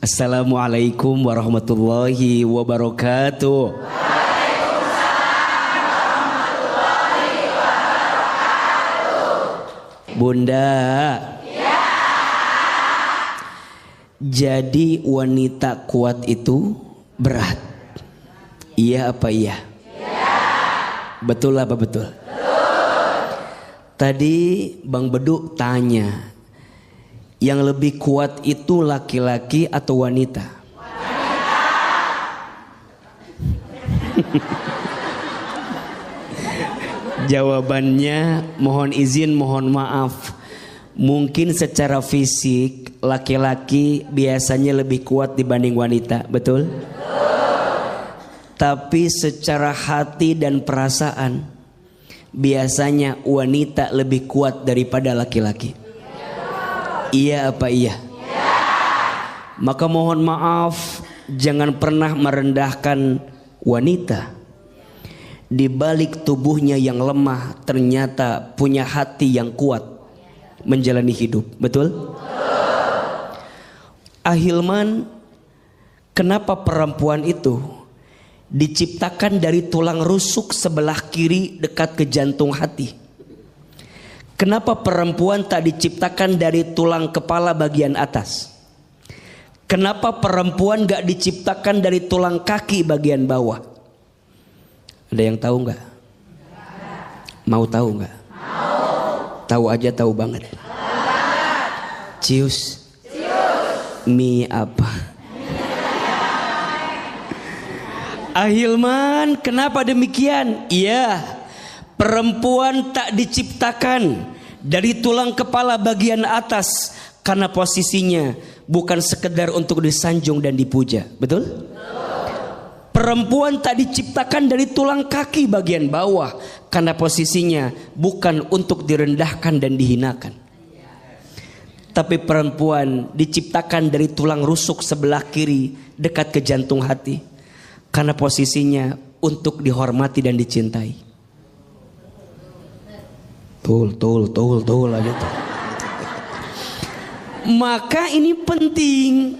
Assalamualaikum warahmatullahi wabarakatuh. Bunda. Ya. Jadi wanita kuat itu berat. Iya apa iya? Ya. Betul apa betul? Betul. Tadi Bang Bedu tanya, yang lebih kuat itu laki-laki atau wanita? Wanita. Jawabannya mohon izin, mohon maaf. Mungkin secara fisik laki-laki biasanya lebih kuat dibanding wanita, betul? Tapi secara hati dan perasaan biasanya wanita lebih kuat daripada laki-laki. Iya apa iya? Ya. Maka mohon maaf, jangan pernah merendahkan wanita. Di balik tubuhnya yang lemah ternyata punya hati yang kuat menjalani hidup. Betul? Ahilman, kenapa perempuan itu diciptakan dari tulang rusuk sebelah kiri dekat ke jantung hati? Kenapa perempuan tak diciptakan dari tulang kepala bagian atas? Kenapa perempuan gak diciptakan dari tulang kaki bagian bawah? Ada yang tahu nggak? Mau tahu nggak? Tahu aja tahu banget. Cius. Mie apa? Ahilman, kenapa demikian? Iya, perempuan tak diciptakan dari tulang kepala bagian atas karena posisinya bukan sekedar untuk disanjung dan dipuja. Betul? Perempuan tak diciptakan dari tulang kaki bagian bawah karena posisinya bukan untuk direndahkan dan dihinakan. Tapi perempuan diciptakan dari tulang rusuk sebelah kiri dekat ke jantung hati karena posisinya untuk dihormati dan dicintai. Tul aja tuh. Maka ini penting.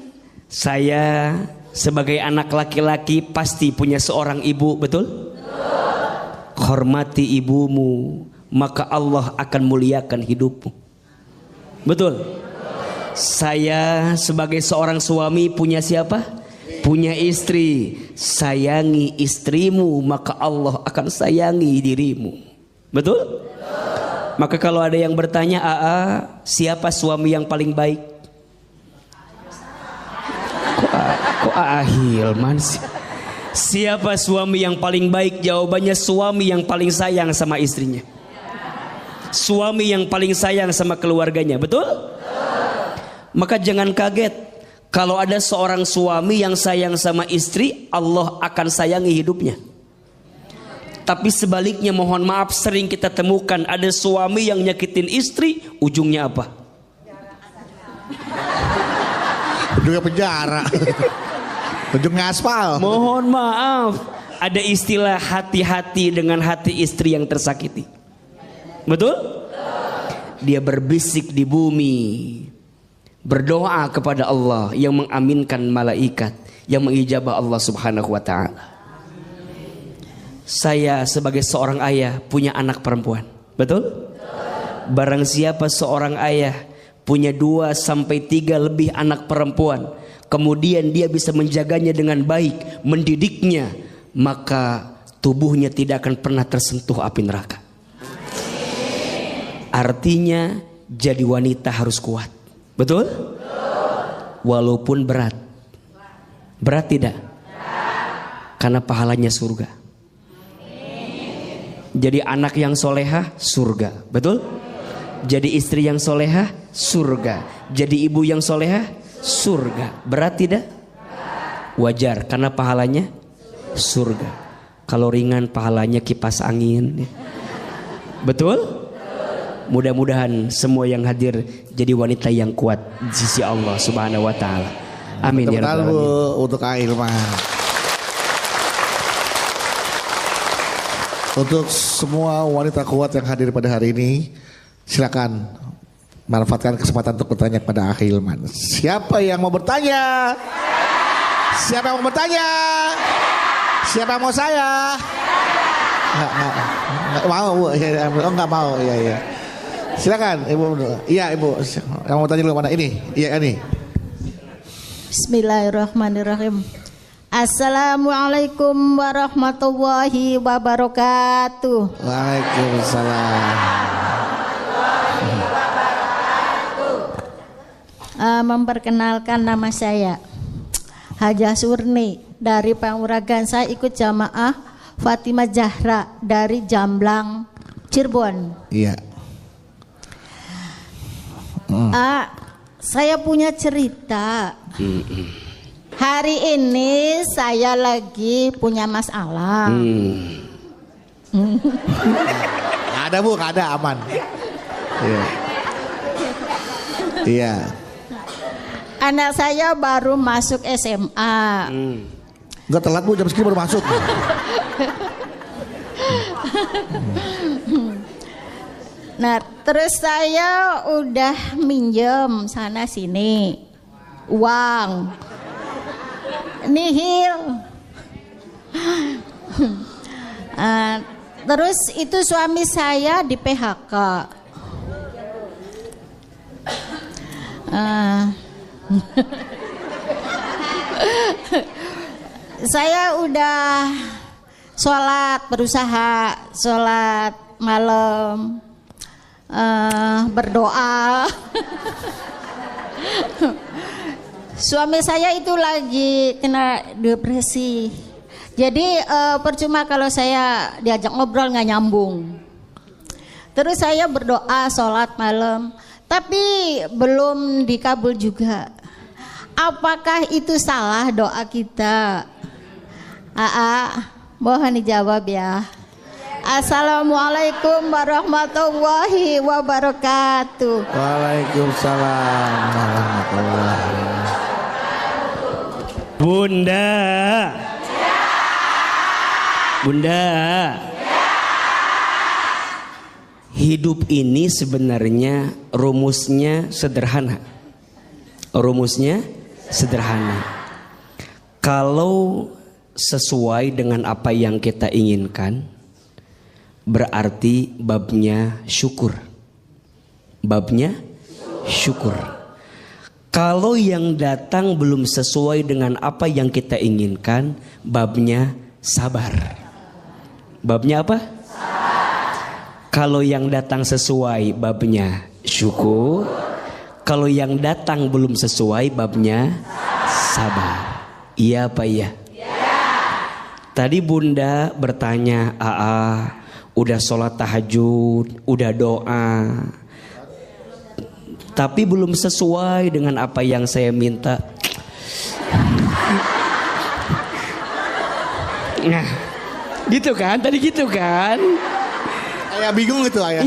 Saya sebagai anak laki-laki pasti punya seorang ibu, betul? Hormati ibumu, maka Allah akan muliakan hidupmu. Betul? Saya sebagai seorang suami punya siapa? Punya istri. Sayangi istrimu, maka Allah akan sayangi dirimu. Betul? Maka kalau ada yang bertanya, siapa suami yang paling baik? Kok Ahilman sih? Siapa suami yang paling baik? Jawabannya suami yang paling sayang sama istrinya. Suami yang paling sayang sama keluarganya. Betul? Maka jangan kaget kalau ada seorang suami yang sayang sama istri, Allah akan sayangi hidupnya. Tapi sebaliknya, mohon maaf, sering kita temukan ada suami yang nyakitin istri, ujungnya apa? Ujungnya penjara. Ujungnya aspal. Mohon maaf, ada istilah hati-hati dengan hati istri yang tersakiti. Betul? Dia berbisik di bumi, berdoa kepada Allah yang mengaminkan malaikat, yang mengijabah Allah Subhanahu wa ta'ala. Saya sebagai seorang ayah punya anak perempuan. Betul? Barang siapa seorang ayah punya 2 sampai 3 lebih anak perempuan, kemudian dia bisa menjaganya dengan baik, mendidiknya, maka tubuhnya tidak akan pernah tersentuh api neraka. Artinya jadi wanita harus kuat. Betul? Walaupun berat. Berat tidak? Karena pahalanya surga. Jadi anak yang solehah, surga. Betul? Jadi istri yang solehah, surga. Jadi ibu yang solehah, surga. Berat tidak? Wajar, karena pahalanya surga. Kalau ringan pahalanya kipas angin. Betul? Mudah-mudahan semua yang hadir jadi wanita yang kuat di sisi Allah Subhanahu wa ta'ala. Amin ya rabbal alamin. Untuk Ahilman. Untuk semua wanita kuat yang hadir pada hari ini, silakan manfaatkan kesempatan untuk bertanya kepada Akhi Hilman. Siapa yang mau bertanya? Siapa yang mau bertanya? Siapa yang mau saya? Nggak mau Bu. Oh nggak mau. Iya. Silakan Ibu. Iya Ibu. Yang mau tanya dulu mana ini? Iya ini. Bismillahirrahmanirrahim. Assalamualaikum warahmatullahi wabarakatuh. Waalaikumsalam. Memperkenalkan nama saya Hajah Surni dari Panguragan. Saya ikut jamaah Fatimah Zahra dari Jamblang, Cirebon. Iya. Saya punya cerita. Hari ini saya lagi punya masalah. Nggak ada Bu, nggak ada, aman. Iya. Anak saya baru masuk SMA. Enggak telat Bu, jam segini baru masuk. Nah, terus saya udah minjem sana sini uang nihil. Terus itu suami saya di PHK. Saya udah berusaha sholat malam, berdoa. Suami saya itu lagi kena depresi. Jadi percuma kalau saya diajak ngobrol nggak nyambung. Terus saya berdoa sholat malam, tapi belum dikabul juga. Apakah itu salah doa kita? Mohon dijawab ya. Assalamualaikum warahmatullahi wabarakatuh. Waalaikumsalam warahmatullahi wabarakatuh. Bunda, hidup ini sebenarnya rumusnya sederhana. Kalau sesuai dengan apa yang kita inginkan, berarti babnya syukur. Kalau yang datang belum sesuai dengan apa yang kita inginkan, babnya sabar. Babnya apa? Kalau yang datang sesuai, babnya syukur. Kalau yang datang belum sesuai, babnya sabar. Iya apa iya? Tadi Bunda bertanya, udah sholat tahajud, udah doa, tapi belum sesuai dengan apa yang saya minta. Nah, gitu kan? Tadi gitu kan? Kayak bingung gitu Ayah.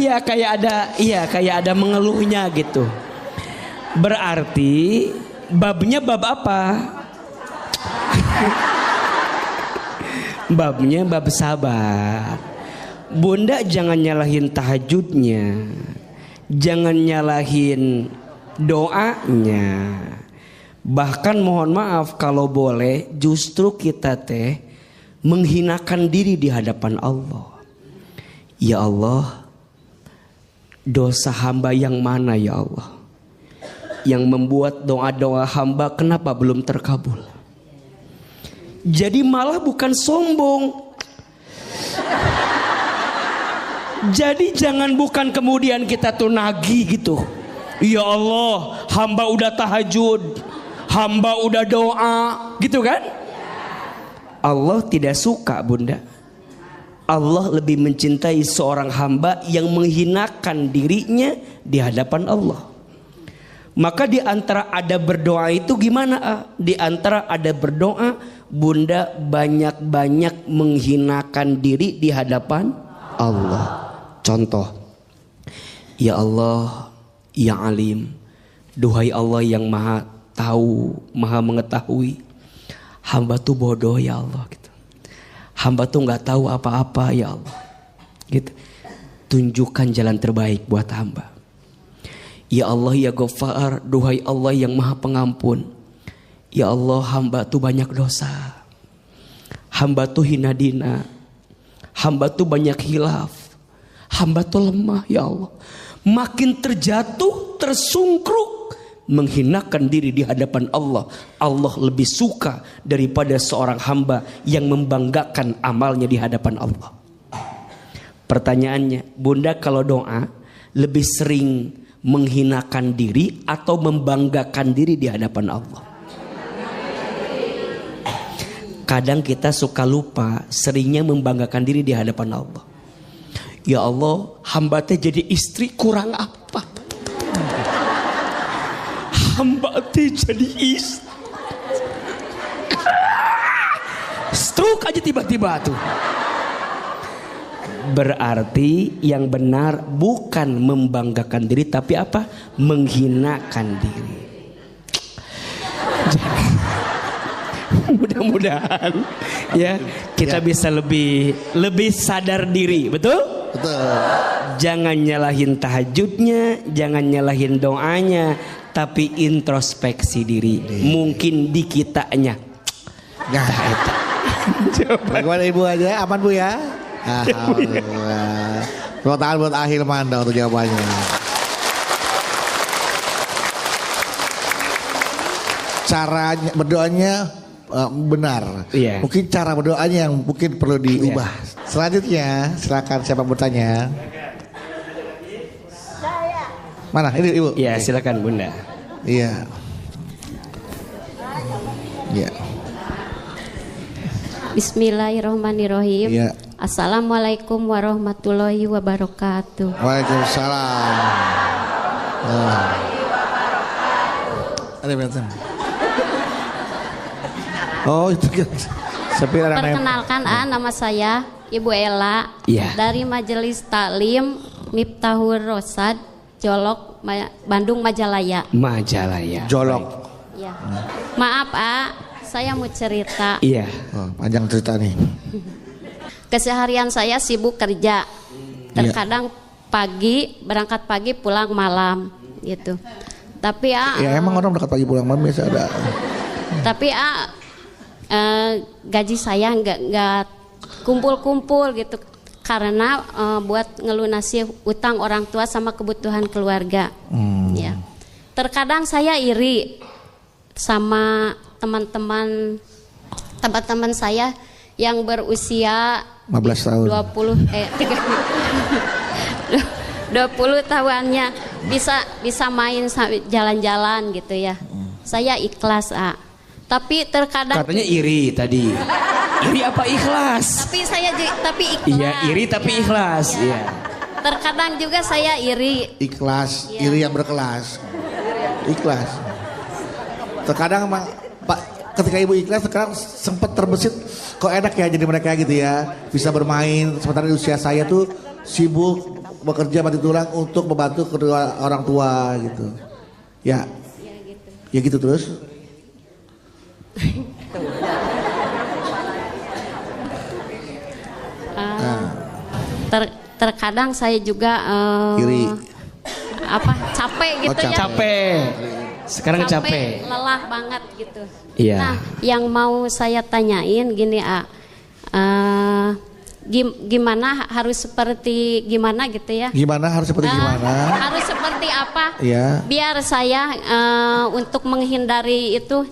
Iya, kayak ada mengeluhnya gitu. Berarti babnya bab apa? Babnya bab sabar. Bunda jangan nyalahin tahajudnya, jangan nyalahin doanya. Bahkan mohon maaf kalau boleh, justru kita menghinakan diri di hadapan Allah. Ya Allah, dosa hamba yang mana ya Allah, yang membuat doa-doa hamba kenapa belum terkabul? Jadi malah bukan sombong. Jadi bukan kemudian kita tuh nagih gitu. Ya Allah, hamba udah tahajud, hamba udah doa, gitu kan? Allah tidak suka Bunda. Allah lebih mencintai seorang hamba yang menghinakan dirinya di hadapan Allah. Maka di antara ada berdoa itu gimana? Di antara ada berdoa, Bunda banyak-banyak menghinakan diri di hadapan Allah. Contoh, ya Allah, ya Alim, duhai Allah yang maha tahu, maha mengetahui, hamba tuh bodoh ya Allah gitu. Hamba tuh nggak tahu apa-apa ya Allah gitu. Tunjukkan jalan terbaik buat hamba. Ya Allah ya Ghaffar, duhai Allah yang maha pengampun. Ya Allah, hamba tuh banyak dosa. Hamba tuh hina dina. Hamba tuh banyak hilaf. Hamba tuh lemah ya Allah. Makin terjatuh, tersungkruk, menghinakan diri di hadapan Allah. Allah lebih suka daripada seorang hamba yang membanggakan amalnya di hadapan Allah. Pertanyaannya, Bunda kalau doa lebih sering menghinakan diri atau membanggakan diri di hadapan Allah? Kadang kita suka lupa, seringnya membanggakan diri di hadapan Allah. Ya Allah, hamba teh jadi istri kurang apa? Hamba teh jadi istri. Stroke aja tiba-tiba tuh. Berarti yang benar bukan membanggakan diri, tapi apa? Menghinakan diri. Mudah-mudahan ya kita bisa lebih sadar diri, betul? Betul. Jangan nyalahin tahajudnya, jangan nyalahin doanya, tapi introspeksi diri. Mungkin di kitanya. Nah, bagaimana Ibu aja? Aman Bu ya? Alhamdulillah. Tepuk tangan buat Ahilman untuk jawabannya. Caranya berdoanya benar. Iya. Mungkin cara berdoanya yang mungkin perlu diubah. Iya. Selanjutnya silakan siapa bertanya. Mana ini Ibu? Ya silakan Bunda. Iya. Iya. Bismillahirrahmanirrahim. Iya. Assalamualaikum warahmatullahi wabarakatuh. Waalaikumsalam. Ada betul. Oh itu kan. Perkenalkan nama saya Ibu Ella Iya. dari Majelis Taklim Miftahul Rosad Jolok Bandung Majalaya. Majalaya. Jolok. Ya. Maaf saya mau cerita. Iya. Oh, panjang cerita nih. Keseharian saya sibuk kerja. Terkadang pagi berangkat pagi pulang malam gitu. Tapi ya emang orang berangkat pagi pulang malam biasa ada. Tapi gaji saya nggak kumpul-kumpul gitu karena buat ngelunasi utang orang tua sama kebutuhan keluarga. Ya. Terkadang saya iri sama teman-teman saya yang berusia 15 tahun. 20 tahuannya bisa main jalan-jalan gitu ya. Saya ikhlas tapi terkadang Katanya iri tadi. Iri apa ikhlas? tapi ikhlas. Iya, iri tapi ikhlas. Iya. Terkadang juga saya iri. Ikhlas, Iya. iri yang berkelas. Ikhlas. Terkadang emang Pak, ketika Ibu ikhlas sekarang sempat terbesit kok enak ya jadi mereka gitu ya. Bisa bermain sementara di usia saya tuh sibuk bekerja mati tulang untuk membantu kedua orang tua gitu. Ya. Ya gitu terus. Terkadang saya juga Iri. capek gitu ya. Capek. Sekarang capek. Lelah banget gitu. Iya. Nah, yang mau saya tanyain gini gimana harus seperti gimana gitu ya? Gimana harus seperti gimana? Harus seperti apa? Iya. Biar saya untuk menghindari itu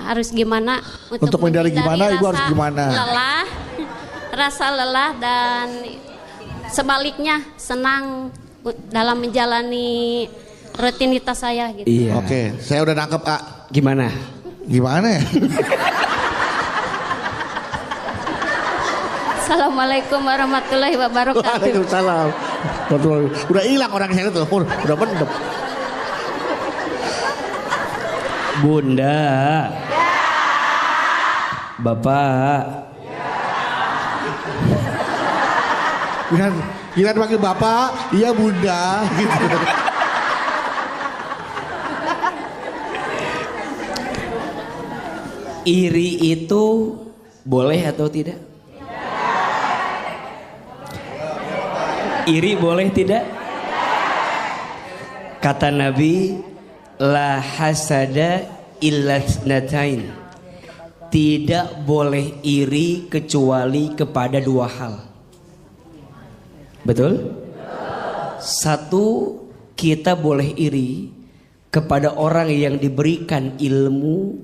harus gimana? Untuk menghindari gimana, Ibu harus gimana? Rasa lelah dan sebaliknya senang dalam menjalani rutinitas saya gitu. Iya. Oke, saya udah nangkep Gimana? Gimana ya? Assalamualaikum warahmatullahi wabarakatuh. Waalaikumsalam. Udah hilang orang saya tuh, udah mendem. Bunda. Bapak. Gila panggil bapak, iya bunda gitu. Iri itu boleh atau tidak? Iri boleh tidak? Kata Nabi, la hasada illa tsnatain. Tidak boleh iri kecuali kepada dua hal. Betul? Satu, kita boleh iri kepada orang yang diberikan ilmu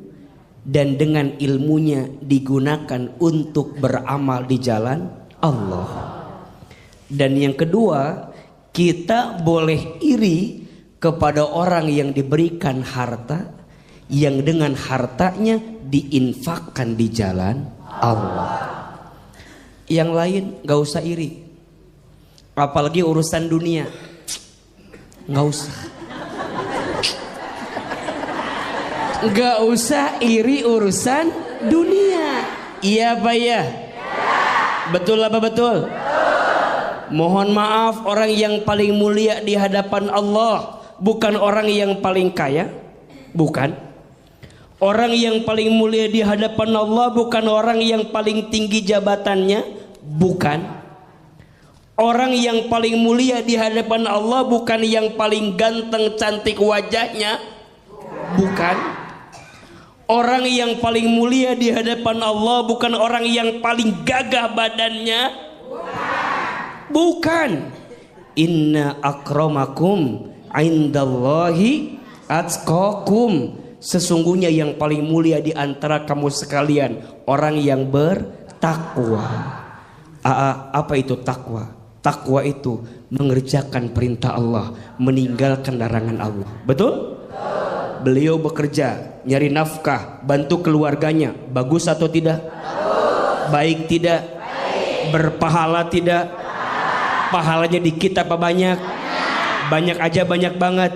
dan dengan ilmunya digunakan untuk beramal di jalan Allah. Dan yang kedua, kita boleh iri kepada orang yang diberikan harta yang dengan hartanya diinfakkan di jalan Allah. Yang lain gak usah iri, apalagi urusan dunia, gak usah. Gak usah iri urusan dunia. Iya apa ya? Betul apa betul? Mohon maaf, orang yang paling mulia di hadapan Allah bukan orang yang paling kaya, bukan. Orang yang paling mulia di hadapan Allah bukan orang yang paling tinggi jabatannya, bukan. Orang yang paling mulia di hadapan Allah bukan yang paling ganteng cantik wajahnya, bukan. Orang yang paling mulia di hadapan Allah bukan orang yang paling gagah badannya, bukan. Inna akramakum indallahi atqakum. Sesungguhnya yang paling mulia di antara kamu sekalian orang yang bertakwa. Apa itu takwa? Takwa itu mengerjakan perintah Allah, meninggalkan larangan Allah. Betul? Beliau bekerja, nyari nafkah, bantu keluarganya. Bagus atau tidak? Baik tidak? Berpahala tidak? Pahalanya dikit apa banyak? Banyak aja, banyak banget.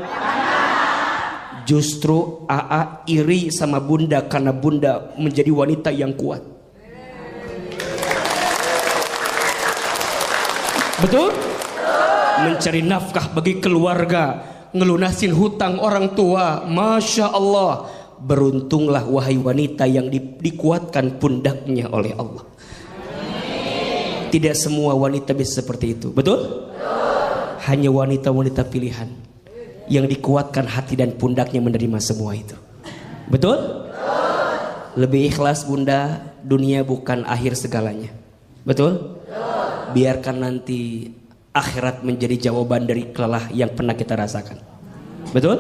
Justru AA iri sama bunda karena bunda menjadi wanita yang kuat. Betul? Mencari nafkah bagi keluarga, ngelunasin hutang orang tua. Masya Allah. Beruntunglah wahai wanita yang dikuatkan pundaknya oleh Allah. Tidak semua wanita bisa seperti itu. Betul? Hanya wanita-wanita pilihan yang dikuatkan hati dan pundaknya menerima semua itu. Betul? Lebih ikhlas bunda, dunia bukan akhir segalanya. Betul? Biarkan nanti akhirat menjadi jawaban dari kelelah yang pernah kita rasakan. Betul?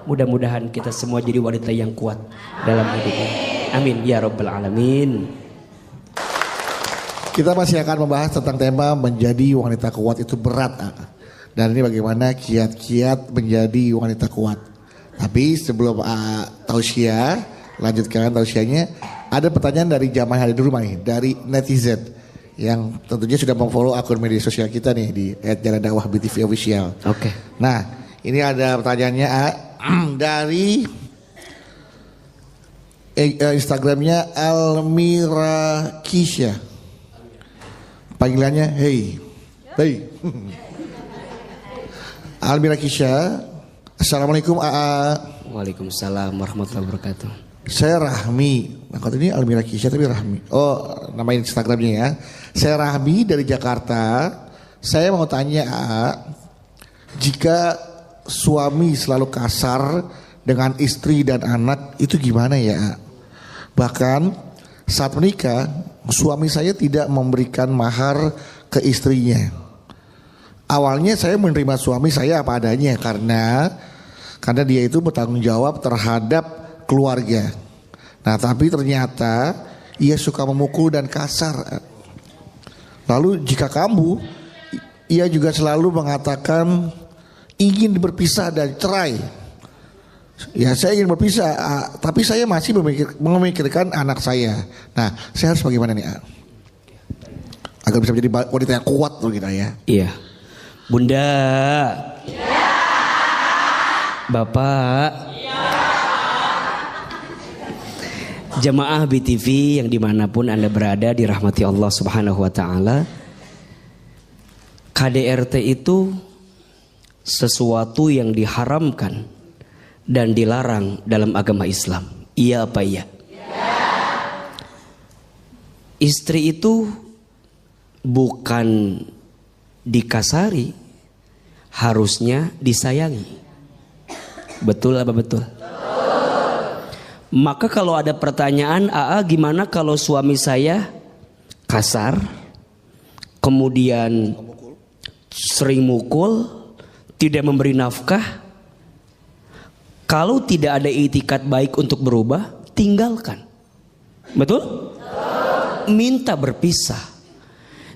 Mudah-mudahan kita semua jadi wanita yang kuat dalam hidup ini. Amin ya rabbal alamin. Kita masih akan membahas tentang tema menjadi wanita kuat itu berat. Dan ini bagaimana kiat-kiat menjadi wanita kuat. Tapi sebelum tausiah, lanjutkan tausiahnya, ada pertanyaan dari jamaah yang ada di rumah nih, dari netizen yang tentunya sudah memfollow akun media sosial kita nih di @jalandakwah_BTV official. Oke. Nah, ini ada pertanyaannya dari Instagramnya Almira Kisha. Panggilannya hey. Almira Kisha, Assalamualaikum AA. Waalaikumsalam warahmatullahi wabarakatuh. Saya Rahmi. Nah, kalau ini Almira Kisha tapi Rahmi. Oh, nama Instagramnya ya. Saya Rahmi dari Jakarta. Saya mau tanya AA, jika suami selalu kasar dengan istri dan anak itu gimana ya AA? Bahkan saat menikah suami saya tidak memberikan mahar ke istrinya. Awalnya saya menerima suami saya apa adanya karena dia itu bertanggung jawab terhadap keluarga. Nah, tapi ternyata ia suka memukul dan kasar. Lalu jika ia juga selalu mengatakan ingin berpisah dan cerai. Ya, saya ingin berpisah, tapi saya masih memikirkan anak saya. Nah, saya harus bagaimana nih, agar bisa menjadi wanita yang kuat tuh kita ya. Iya. Bunda. Ya. Bapak. Ya. Jamaah BTV yang dimanapun Anda berada dirahmati Allah Subhanahu wa ta'ala. KDRT itu sesuatu yang diharamkan dan dilarang dalam agama Islam. Iya apa iya? Ya. Istri itu bukan dikasari, harusnya disayangi. Betul apa betul? Maka kalau ada pertanyaan, gimana kalau suami saya kasar, kemudian sering mukul, tidak memberi nafkah? Kalau tidak ada itikat baik untuk berubah, tinggalkan. Betul? Minta berpisah.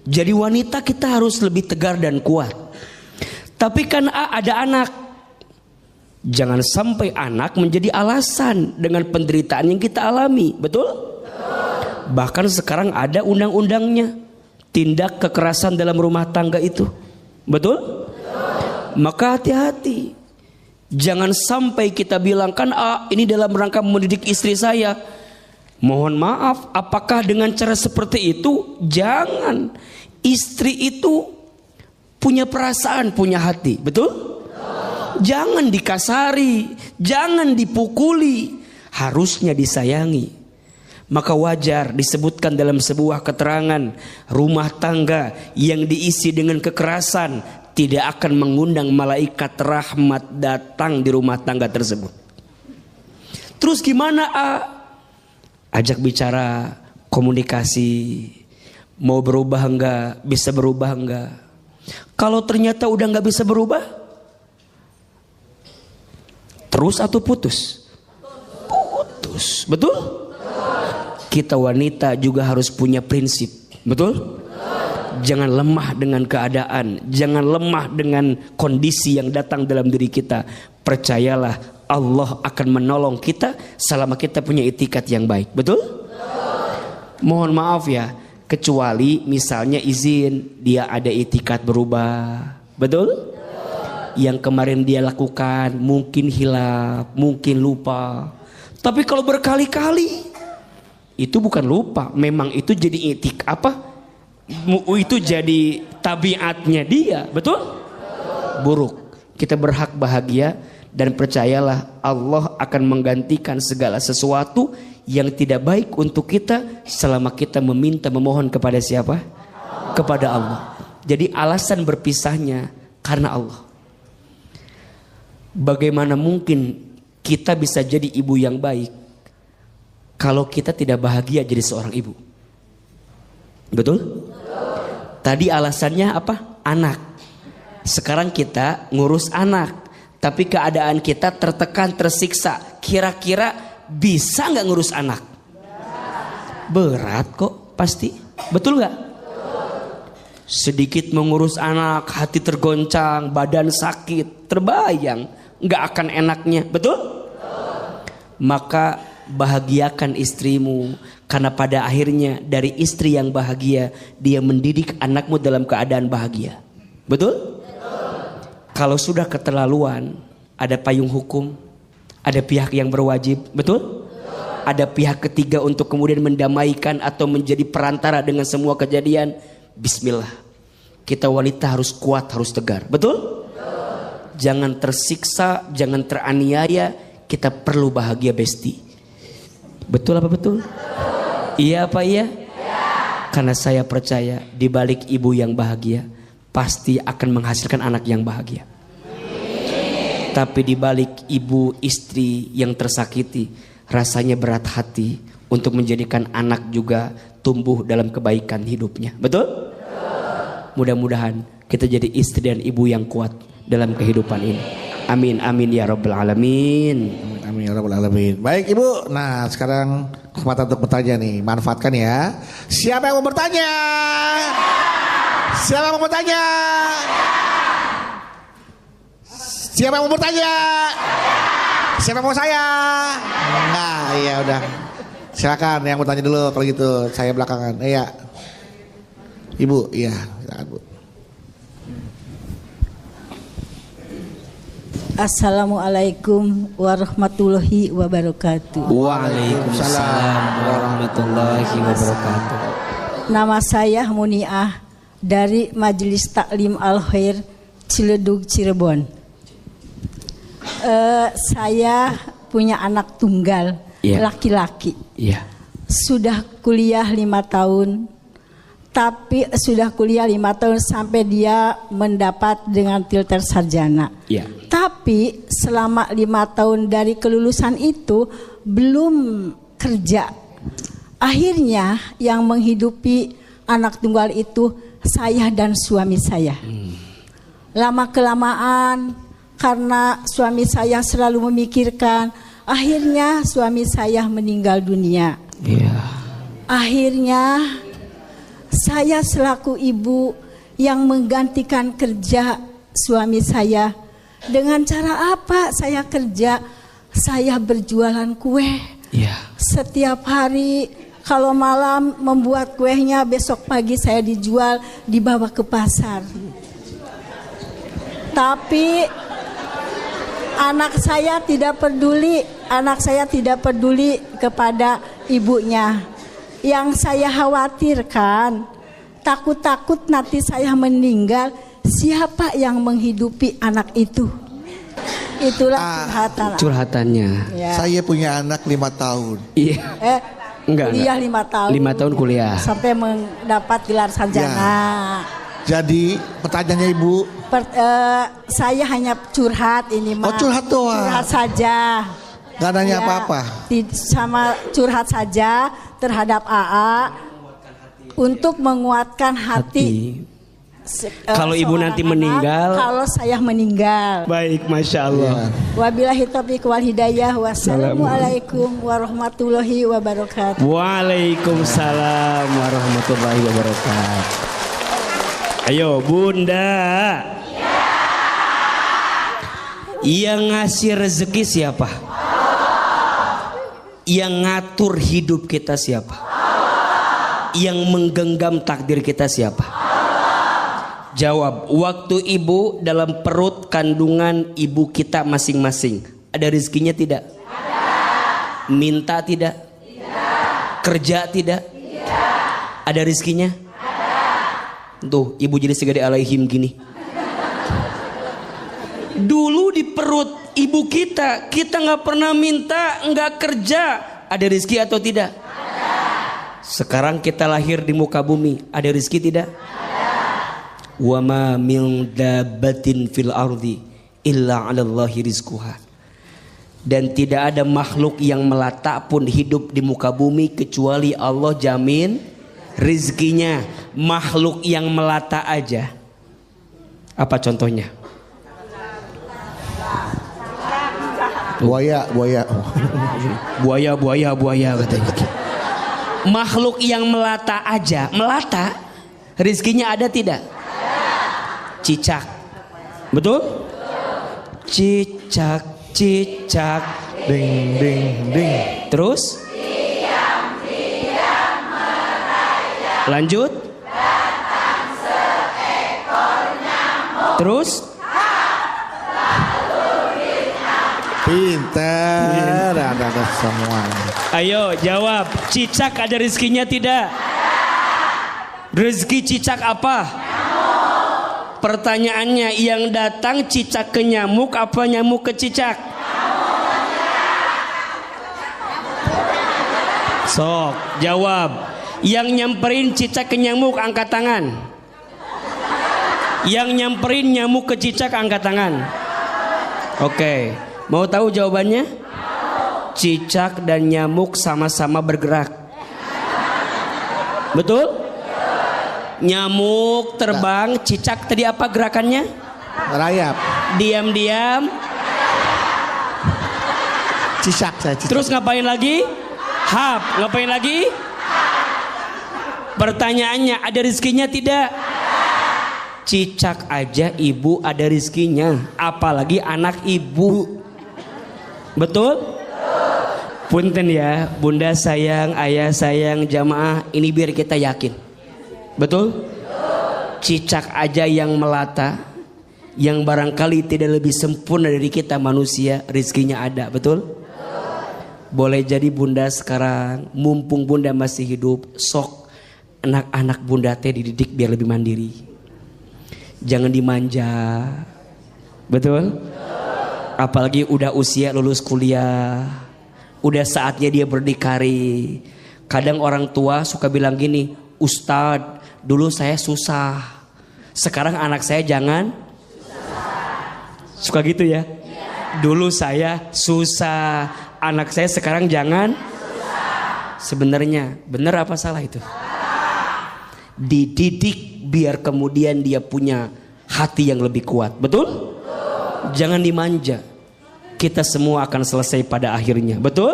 Jadi wanita kita harus lebih tegar dan kuat. Tapi kan ada anak. Jangan sampai anak menjadi alasan dengan penderitaan yang kita alami. Betul? Bahkan sekarang ada undang-undangnya. Tindak kekerasan dalam rumah tangga itu. Betul? Maka hati-hati. Jangan sampai kita bilang kan ini dalam rangka mendidik istri saya. Mohon maaf, apakah dengan cara seperti itu? Jangan. Istri itu punya perasaan, punya hati. Betul? Jangan dikasari, jangan dipukuli, harusnya disayangi. Maka wajar disebutkan dalam sebuah keterangan, rumah tangga yang diisi dengan kekerasan tidak akan mengundang malaikat rahmat datang di rumah tangga tersebut. Terus gimana? Ajak bicara, komunikasi, mau berubah enggak, bisa berubah enggak. Kalau ternyata udah enggak bisa berubah, terus atau putus? Putus, betul? Kita wanita juga harus punya prinsip, betul? Jangan lemah dengan keadaan, jangan lemah dengan kondisi yang datang dalam diri kita. Percayalah, Allah akan menolong kita selama kita punya itikat yang baik, betul? Mohon maaf ya, kecuali misalnya izin dia ada itikat berubah, betul? Yang kemarin dia lakukan mungkin hilaf, mungkin lupa. Tapi kalau berkali-kali, itu bukan lupa, memang itu jadi itu jadi tabiatnya dia, betul? Buruk. Kita berhak bahagia dan percayalah Allah akan menggantikan segala sesuatu yang tidak baik untuk kita selama kita meminta memohon kepada siapa? Kepada Allah. Jadi alasan berpisahnya karena Allah. Bagaimana mungkin kita bisa jadi ibu yang baik kalau kita tidak bahagia jadi seorang ibu? Betul? Tadi alasannya apa? Anak. Sekarang kita ngurus anak, tapi keadaan kita tertekan, tersiksa. Kira-kira bisa nggak ngurus anak? Berat kok, pasti. Betul nggak? Sedikit mengurus anak, hati tergoncang, badan sakit, terbayang nggak akan enaknya, betul? Maka bahagiakan istrimu, karena pada akhirnya dari istri yang bahagia dia mendidik anakmu dalam keadaan bahagia, betul? Kalau sudah keterlaluan, ada payung hukum, ada pihak yang berwajib, betul? Ada pihak ketiga untuk kemudian mendamaikan atau menjadi perantara dengan semua kejadian. Bismillah, kita wanita harus kuat, harus tegar, betul? Jangan tersiksa, jangan teraniaya. Kita perlu bahagia, besti. Betul apa betul? Iya apa iya? Karena saya percaya di balik ibu yang bahagia pasti akan menghasilkan anak yang bahagia. Tapi di balik ibu istri yang tersakiti, rasanya berat hati untuk menjadikan anak juga tumbuh dalam kebaikan hidupnya. Betul? Mudah-mudahan kita jadi istri dan ibu yang kuat dalam kehidupan ini. Amin amin ya rabbal alamin. Amin ya rabbal alamin. Baik Ibu, nah sekarang kesempatan untuk bertanya nih, manfaatkan ya. Siapa yang mau bertanya? Siapa yang mau bertanya? Siapa yang mau bertanya? Siapa yang mau saya? Nah, iya udah. Silakan yang bertanya dulu kalau gitu. Saya belakangan. Iya. Ibu, iya, silakan Bu. Assalamualaikum warahmatullahi wabarakatuh. Waalaikumsalam warahmatullahi wabarakatuh. Nama saya Muniah dari Majelis Taklim Al-Khair Ciledug Cirebon. Saya punya anak tunggal, laki-laki. Iya. Sudah kuliah 5 tahun. tapi sudah kuliah 5 tahun sampai dia mendapat dengan tilter sarjana. Ya. Tapi selama 5 tahun dari kelulusan itu belum kerja. Akhirnya yang menghidupi anak tunggal itu saya dan suami saya. Lama kelamaan karena suami saya selalu memikirkan, akhirnya suami saya meninggal dunia. Iya. Akhirnya saya selaku ibu yang menggantikan kerja suami saya. Dengan cara apa saya kerja? Saya berjualan kue. Iya. Setiap hari kalau malam membuat kuenya, besok pagi saya dijual, dibawa ke pasar. Tapi anak saya tidak peduli kepada ibunya. Yang saya khawatirkan, takut-takut nanti saya meninggal, siapa yang menghidupi anak itu? Itulah Curhatannya. Ya. Saya punya anak 5 tahun. Iya. Kuliah 5 tahun. 5 tahun kuliah. Sampai mendapat gelar sarjana. Jadi pertanyaannya Ibu, Saya hanya curhat ini, Oh, curhat doang. Curhat saja. Gak nanya Ya, apa-apa. Sama curhat saja terhadap AA untuk menguatkan hati. Kalau ibu seorang nanti anak, meninggal. kalau saya meninggal. Baik, Masya Allah. Wabillahi taufiq wal hidayah. Wassalamualaikum warahmatullahi wabarakatuh. Waalaikumsalam warahmatullahi wabarakatuh. Ayo Bunda. Yang ngasih rezeki siapa? Yang ngatur hidup kita siapa? Yang menggenggam takdir kita siapa? Jawab, waktu ibu dalam perut kandungan ibu kita masing-masing, ada rezekinya tidak? Ada. Minta tidak? Tidak. Kerja tidak? Tidak. Ada rezekinya? Ada. Tuh, ibu jadi segede alaihim gini. Dulu di perut ibu kita nggak pernah minta, nggak kerja, ada rezeki atau tidak? Ada. Sekarang kita lahir di muka bumi, ada rezeki tidak? Wa ma min dabbatin fil ardi illa 'alallahi rizquha. Dan tidak ada makhluk yang melata pun hidup di muka bumi kecuali Allah jamin rizkinya. Makhluk yang melata aja. Apa contohnya? Buaya katanya. Makhluk yang melata aja, melata rizkinya ada tidak? Cicak, betul? Cicak, cicak, ding ding ding. Terus? Lanjut? Terus? Pintar, ada semua. Ayo jawab, cicak ada rezekinya tidak? Rezeki cicak apa? Pertanyaannya, yang datang cicak ke nyamuk apa nyamuk ke cicak? Sok, jawab. Yang nyamperin cicak ke nyamuk angkat tangan. Yang nyamperin nyamuk ke cicak angkat tangan. Oke, mau tahu jawabannya? Cicak dan nyamuk sama-sama bergerak. Betul? Nyamuk terbang, cicak tadi apa gerakannya? Rayap. Diam-diam. Cicak saya. Terus ngapain lagi? Hap. Ngapain lagi? Pertanyaannya, ada rezekinya tidak? Cicak aja ibu ada rezekinya, apalagi anak ibu. Betul? Punten ya, bunda sayang, ayah sayang, jamaah, ini biar kita yakin. Betul? Cicak aja yang melata, yang barangkali tidak lebih sempurna dari kita manusia, rezekinya ada, betul? Boleh jadi bunda sekarang, mumpung bunda masih hidup, sok anak-anak bunda teh dididik biar lebih mandiri. Jangan dimanja, betul? Apalagi udah usia lulus kuliah, udah saatnya dia berdikari. Kadang orang tua suka bilang gini, Ustadz, dulu saya susah, sekarang anak saya jangan suka gitu ya. Dulu saya susah, anak saya sekarang jangan susah. Sebenarnya benar apa salah itu? Dididik biar kemudian dia punya hati yang lebih kuat. Betul? Jangan dimanja. Kita semua akan selesai pada akhirnya. Betul?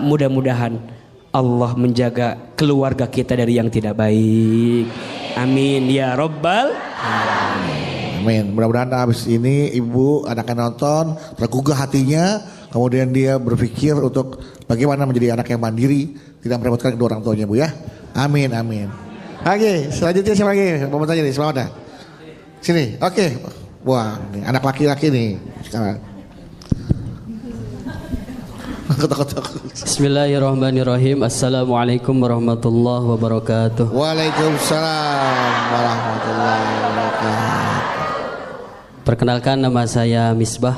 Mudah-mudahan Allah menjaga keluarga kita dari yang tidak baik. Amin ya Rabbal. Amin. Mudah-mudahan habis ini ibu anaknya nonton tergugah hatinya, kemudian dia berpikir untuk bagaimana menjadi anak yang mandiri, tidak merepotkan kedua orang tuanya, Bu ya. Amin, amin. Oke, selanjutnya siapa lagi? Mau tanya nih, siapa ada? Sini, oke. Wah, nih, anak laki-laki nih sekarang. Bismillahirrahmanirrahim. Assalamualaikum warahmatullahi wabarakatuh. Waalaikumsalam warahmatullahi wabarakatuh. Perkenalkan, nama saya Misbah.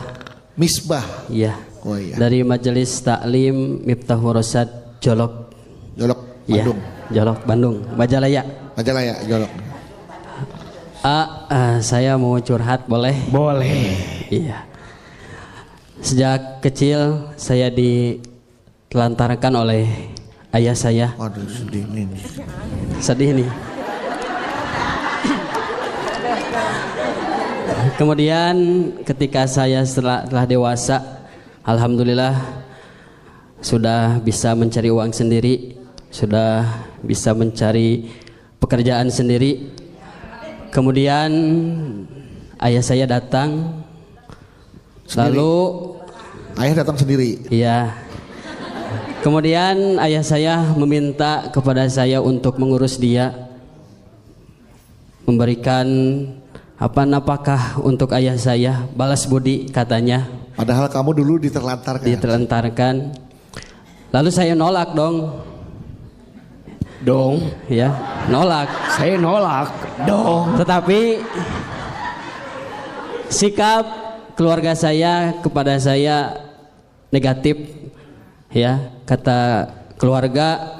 Misbah. Iya. Oh iya. Dari Majelis Taklim Miftahul Rosyad Jolok. Jolok, Iya. Bandung. Jolok, Bandung. Majalaya. Majalaya, Jolok. Saya mau curhat, boleh? Boleh. Iya. Sejak kecil saya ditelantarkan oleh ayah saya. Waduh, sedih nih. Sedih nih. Kemudian ketika saya telah dewasa, alhamdulillah sudah bisa mencari uang sendiri, sudah bisa mencari pekerjaan sendiri. Kemudian ayah saya datang, lalu ayah datang sendiri. iya. Kemudian ayah saya meminta kepada saya untuk mengurus dia, memberikan nafkah untuk ayah saya, balas budi katanya. Padahal kamu dulu ditelantarkan. Lalu saya nolak dong, ya, nolak. Saya nolak dong. Tetapi sikap keluarga saya kepada saya negatif, ya. Kata keluarga,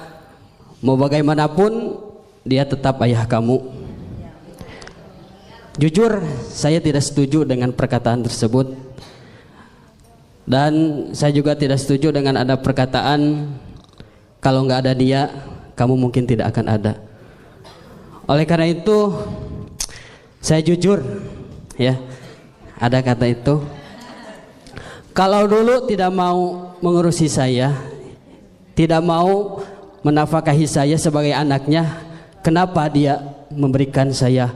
mau bagaimanapun dia tetap ayah kamu. Jujur, saya tidak setuju dengan perkataan tersebut. Dan saya juga tidak setuju dengan ada perkataan, kalau nggak ada dia, kamu mungkin tidak akan ada. Oleh karena itu, saya jujur, ya, ada kata itu. Kalau dulu tidak mau mengurusi saya, tidak mau menafkahi saya sebagai anaknya, kenapa dia memberikan saya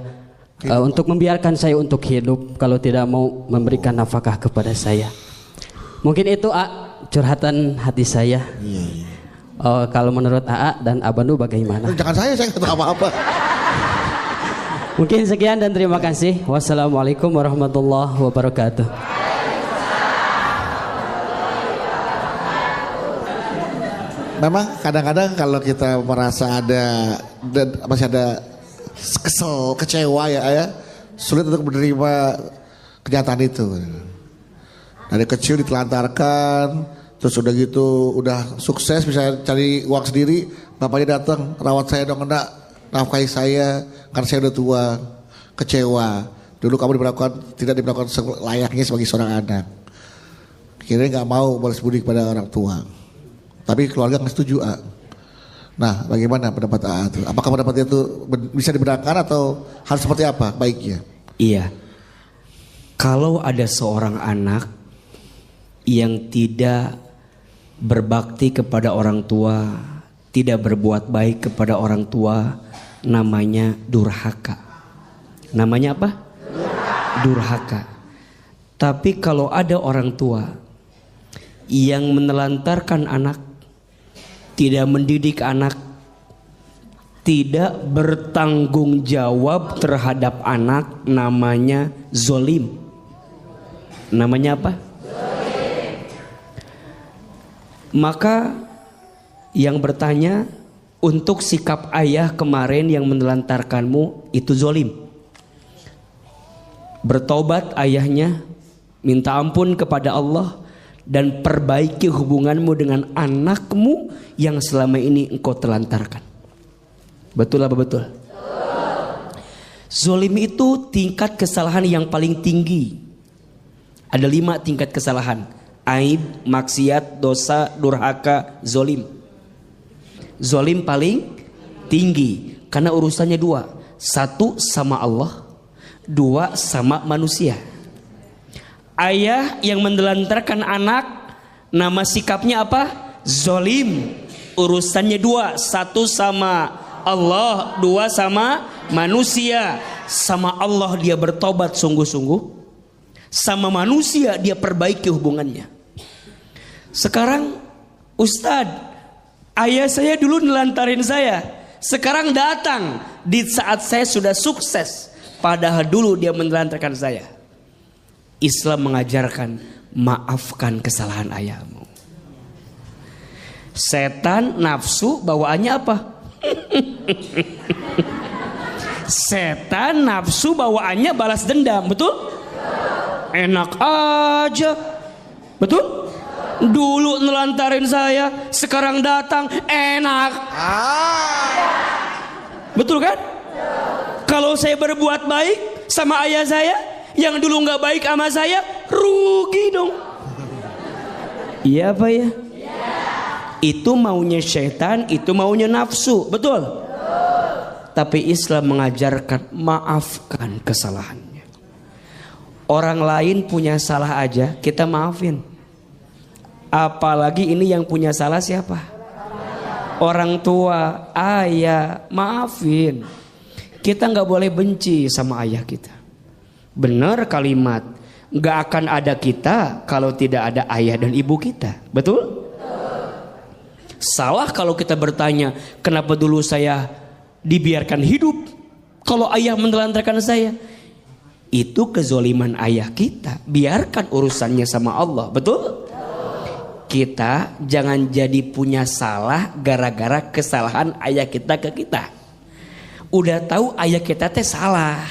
untuk membiarkan saya untuk hidup kalau tidak mau memberikan nafkah kepada saya? Mungkin itu curhatan hati saya. Kalau menurut AA dan Abanu bagaimana? Jangan saya nggak tahu apa-apa. Mungkin sekian dan terima kasih. Wassalamualaikum warahmatullahi wabarakatuh. Memang kadang-kadang kalau kita merasa masih ada kesel, kecewa ya, sulit untuk menerima kenyataan itu. Dari kecil ditelantarkan, terus udah gitu, udah sukses bisa cari uang sendiri, bapaknya datang, rawat saya dong, nafkahi saya, karena saya udah tua, kecewa. Dulu kamu tidak diperlakukan layaknya sebagai seorang anak. Kira-kira nggak mau balas budi kepada orang tua. Tapi keluarga nggak setuju, Nah, bagaimana pendapat AA itu? Apakah pendapatnya itu bisa dibenarkan atau harus seperti apa baiknya? Iya. Kalau ada seorang anak yang tidak berbakti kepada orang tua, tidak berbuat baik kepada orang tua, namanya durhaka. Namanya apa? Durhaka. Tapi kalau ada orang tua yang menelantarkan anak, tidak mendidik anak, tidak bertanggung jawab terhadap anak, namanya zolim. Namanya apa? Zolim. Maka yang bertanya, untuk sikap ayah kemarin yang menelantarkanmu itu zolim. Bertobat ayahnya, minta ampun kepada Allah, dan perbaiki hubunganmu dengan anakmu yang selama ini engkau telantarkan. Betul apa betul? Zolim itu tingkat kesalahan yang paling tinggi. Ada 5 tingkat kesalahan. Aib, maksiat, dosa, durhaka, zolim. Zolim paling tinggi karena urusannya 2. 1 sama Allah, 2 sama manusia. Ayah yang menelantarkan anak, nama sikapnya apa? Zolim. Urusannya 2. 1 sama Allah, 2 sama manusia. Sama Allah dia bertobat sungguh-sungguh, sama manusia dia perbaiki hubungannya. Sekarang Ustadz, ayah saya dulu nelantarin saya, sekarang datang di saat saya sudah sukses, padahal dulu dia menelantarkan saya. Islam mengajarkan maafkan kesalahan ayahmu. Setan nafsu bawaannya apa? Setan nafsu bawaannya balas dendam, betul? Enak aja, betul? Dulu nelantarin saya, sekarang datang enak. Betul kan? Kalau saya berbuat baik sama ayah saya, yang dulu nggak baik sama saya, rugi dong. Iya apa ya? Itu maunya syaitan, itu maunya nafsu, betul? Tapi Islam mengajarkan maafkan kesalahannya. Orang lain punya salah aja kita maafin. Apalagi ini yang punya salah siapa? Orang tua, ayah, maafin. Kita nggak boleh benci sama ayah kita. Benar kalimat, nggak akan ada kita kalau tidak ada ayah dan ibu kita, betul? Salah kalau kita bertanya, kenapa dulu saya dibiarkan hidup kalau ayah menelantarkan saya? Itu kezoliman ayah kita. Biarkan urusannya sama Allah, betul? Kita jangan jadi punya salah gara-gara kesalahan ayah kita ke kita. Udah tahu ayah kita teh salah,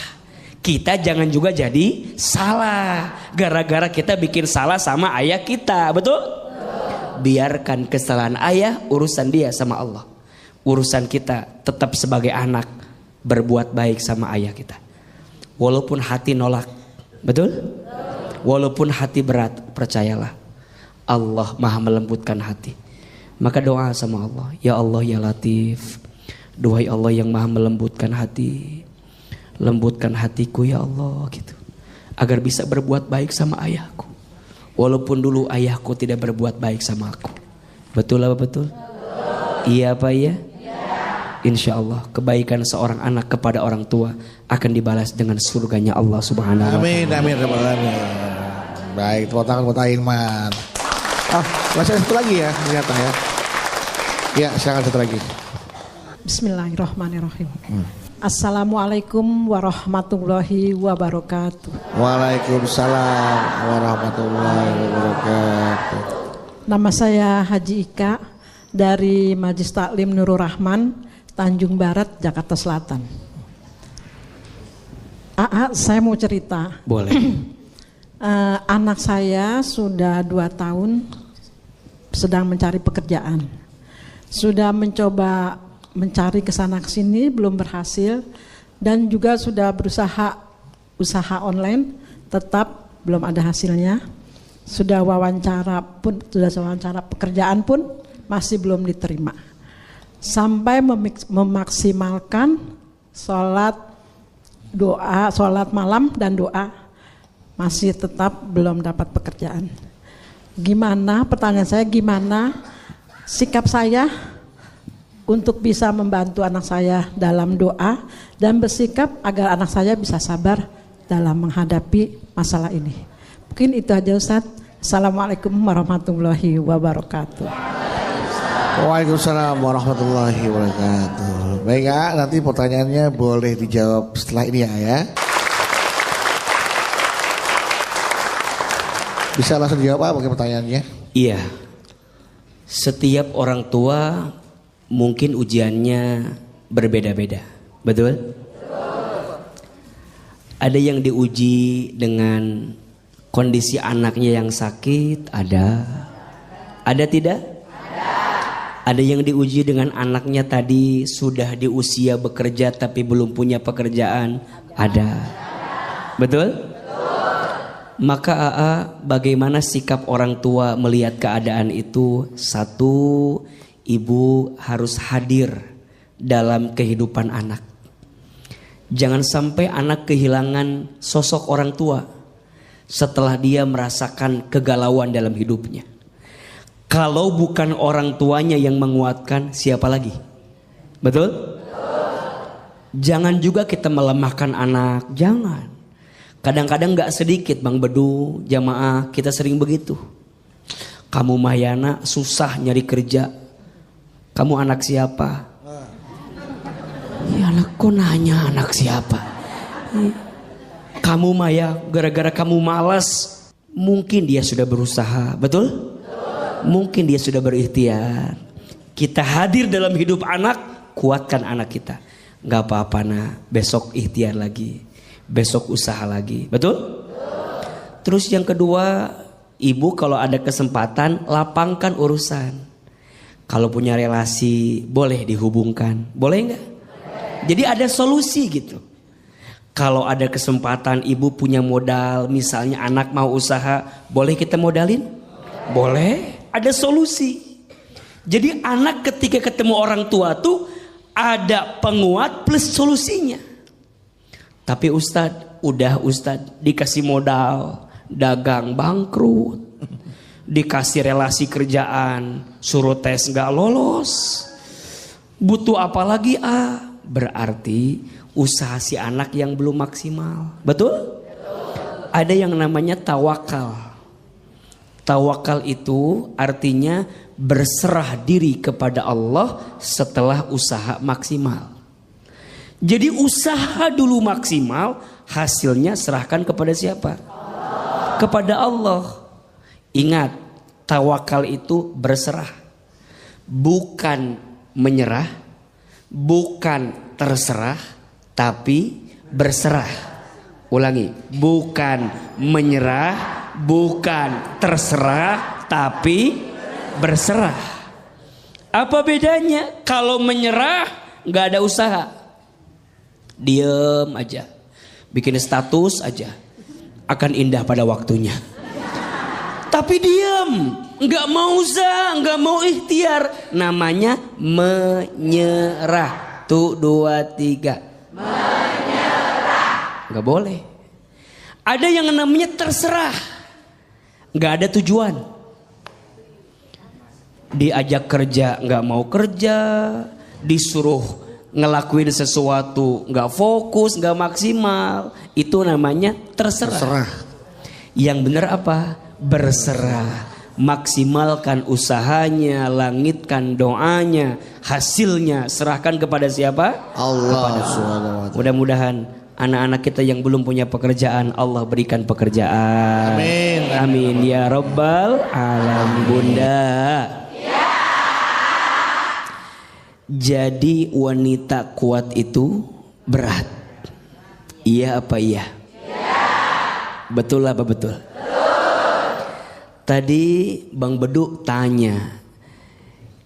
kita jangan juga jadi salah gara-gara kita bikin salah sama ayah kita, betul? Biarkan kesalahan ayah, urusan dia sama Allah. Urusan kita tetap sebagai anak berbuat baik sama ayah kita. Walaupun hati nolak, betul? Walaupun hati berat, percayalah Allah maha melembutkan hati. Maka doa sama Allah, ya Allah ya Latif, duhai Allah yang maha melembutkan hati, lembutkan hatiku ya Allah gitu, agar bisa berbuat baik sama ayahku. Walaupun dulu ayahku tidak berbuat baik sama aku. Betul apa betul? Iya apa iya? Insya Allah kebaikan seorang anak kepada orang tua akan dibalas dengan surganya Allah Subhanahu wa Ta'ala. Amin, amin, amin. Baik, tepuk tangan buat Aiman. Masih satu lagi ya ternyata ya. Ya, silakan satu lagi. Bismillahirrahmanirrahim. Assalamualaikum warahmatullahi wabarakatuh. Waalaikumsalam warahmatullahi wabarakatuh. Nama saya Haji Ika dari Majelis Taklim Nurul Rahman, Tanjung Barat, Jakarta Selatan. Saya mau cerita. Boleh. Anak saya sudah 2 tahun sedang mencari pekerjaan. Sudah mencoba mencari kesana kesini belum berhasil, dan juga sudah berusaha usaha online tetap belum ada hasilnya. Sudah wawancara pekerjaan pun masih belum diterima. Sampai memaksimalkan sholat malam dan doa, masih tetap belum dapat pekerjaan. Gimana, pertanyaan saya, gimana sikap saya untuk bisa membantu anak saya dalam doa dan bersikap agar anak saya bisa sabar dalam menghadapi masalah ini. Mungkin itu aja Ustaz. Assalamualaikum warahmatullahi wabarakatuh. Waalaikumsalam warahmatullahi wabarakatuh. Baik ya, nanti pertanyaannya boleh dijawab setelah ini ya. Bisa langsung dijawab apa pertanyaannya? Iya. Setiap orang tua mungkin ujiannya berbeda-beda, betul? Ada yang diuji dengan kondisi anaknya yang sakit, ada tidak? Ada yang diuji dengan anaknya tadi sudah di usia bekerja tapi belum punya pekerjaan, Ada. Betul? Maka bagaimana sikap orang tua melihat keadaan itu? Satu, ibu harus hadir dalam kehidupan anak. Jangan sampai anak kehilangan sosok orang tua setelah dia merasakan kegalauan dalam hidupnya. Kalau bukan orang tuanya yang menguatkan, siapa lagi? Betul? Jangan juga kita melemahkan anak, jangan. Kadang-kadang gak sedikit Bang Bedu, jamaah kita sering begitu. Kamu Mahyana susah nyari kerja. Kamu anak siapa? Ya anakku nanya anak siapa. Kamu Maya, gara-gara kamu malas. Mungkin dia sudah berusaha, betul? Mungkin dia sudah berikhtiar. Kita hadir dalam hidup anak, kuatkan anak kita. Gak apa-apa nak, besok ikhtiar lagi. Besok usaha lagi, betul? Terus yang kedua, ibu kalau ada kesempatan lapangkan urusan. Kalau punya relasi boleh dihubungkan, boleh nggak? Jadi ada solusi gitu. Kalau ada kesempatan ibu punya modal, misalnya anak mau usaha, boleh kita modalin? Boleh, ada solusi. Jadi anak ketika ketemu orang tua tuh ada penguat plus solusinya. Tapi Ustadz dikasih modal, dagang bangkrut, dikasih relasi kerjaan, suruh tes gak lolos. Butuh apa lagi Berarti usaha si anak yang belum maksimal. Betul? Ada yang namanya tawakal. Tawakal itu artinya berserah diri kepada Allah setelah usaha maksimal. Jadi usaha dulu maksimal, hasilnya serahkan kepada siapa? Kepada Allah. Ingat, tawakal itu berserah. Bukan menyerah, bukan terserah, tapi berserah. Ulangi, bukan menyerah, bukan terserah, tapi berserah. Apa bedanya? Kalau menyerah, gak ada usaha. Diem aja, bikin status aja, akan indah pada waktunya. Tapi diem, nggak mau usaha, nggak mau ikhtiar, namanya menyerah. Tuh 2, 3. Menyerah. Nggak boleh. Ada yang namanya terserah, nggak ada tujuan. Diajak kerja nggak mau kerja, disuruh ngelakuin sesuatu nggak fokus, nggak maksimal, itu namanya terserah. Yang benar apa? Berserah. Maksimalkan usahanya, langitkan doanya, hasilnya serahkan kepada siapa? Allah. Mudah-mudahan anak-anak kita yang belum punya pekerjaan, Allah berikan pekerjaan. Amin. Amin ya Rabbal Alamin. Bunda. Jadi wanita kuat itu berat. Iya apa iya? Iya. Betul apa betul? Betul. Tadi Bang Bedu tanya,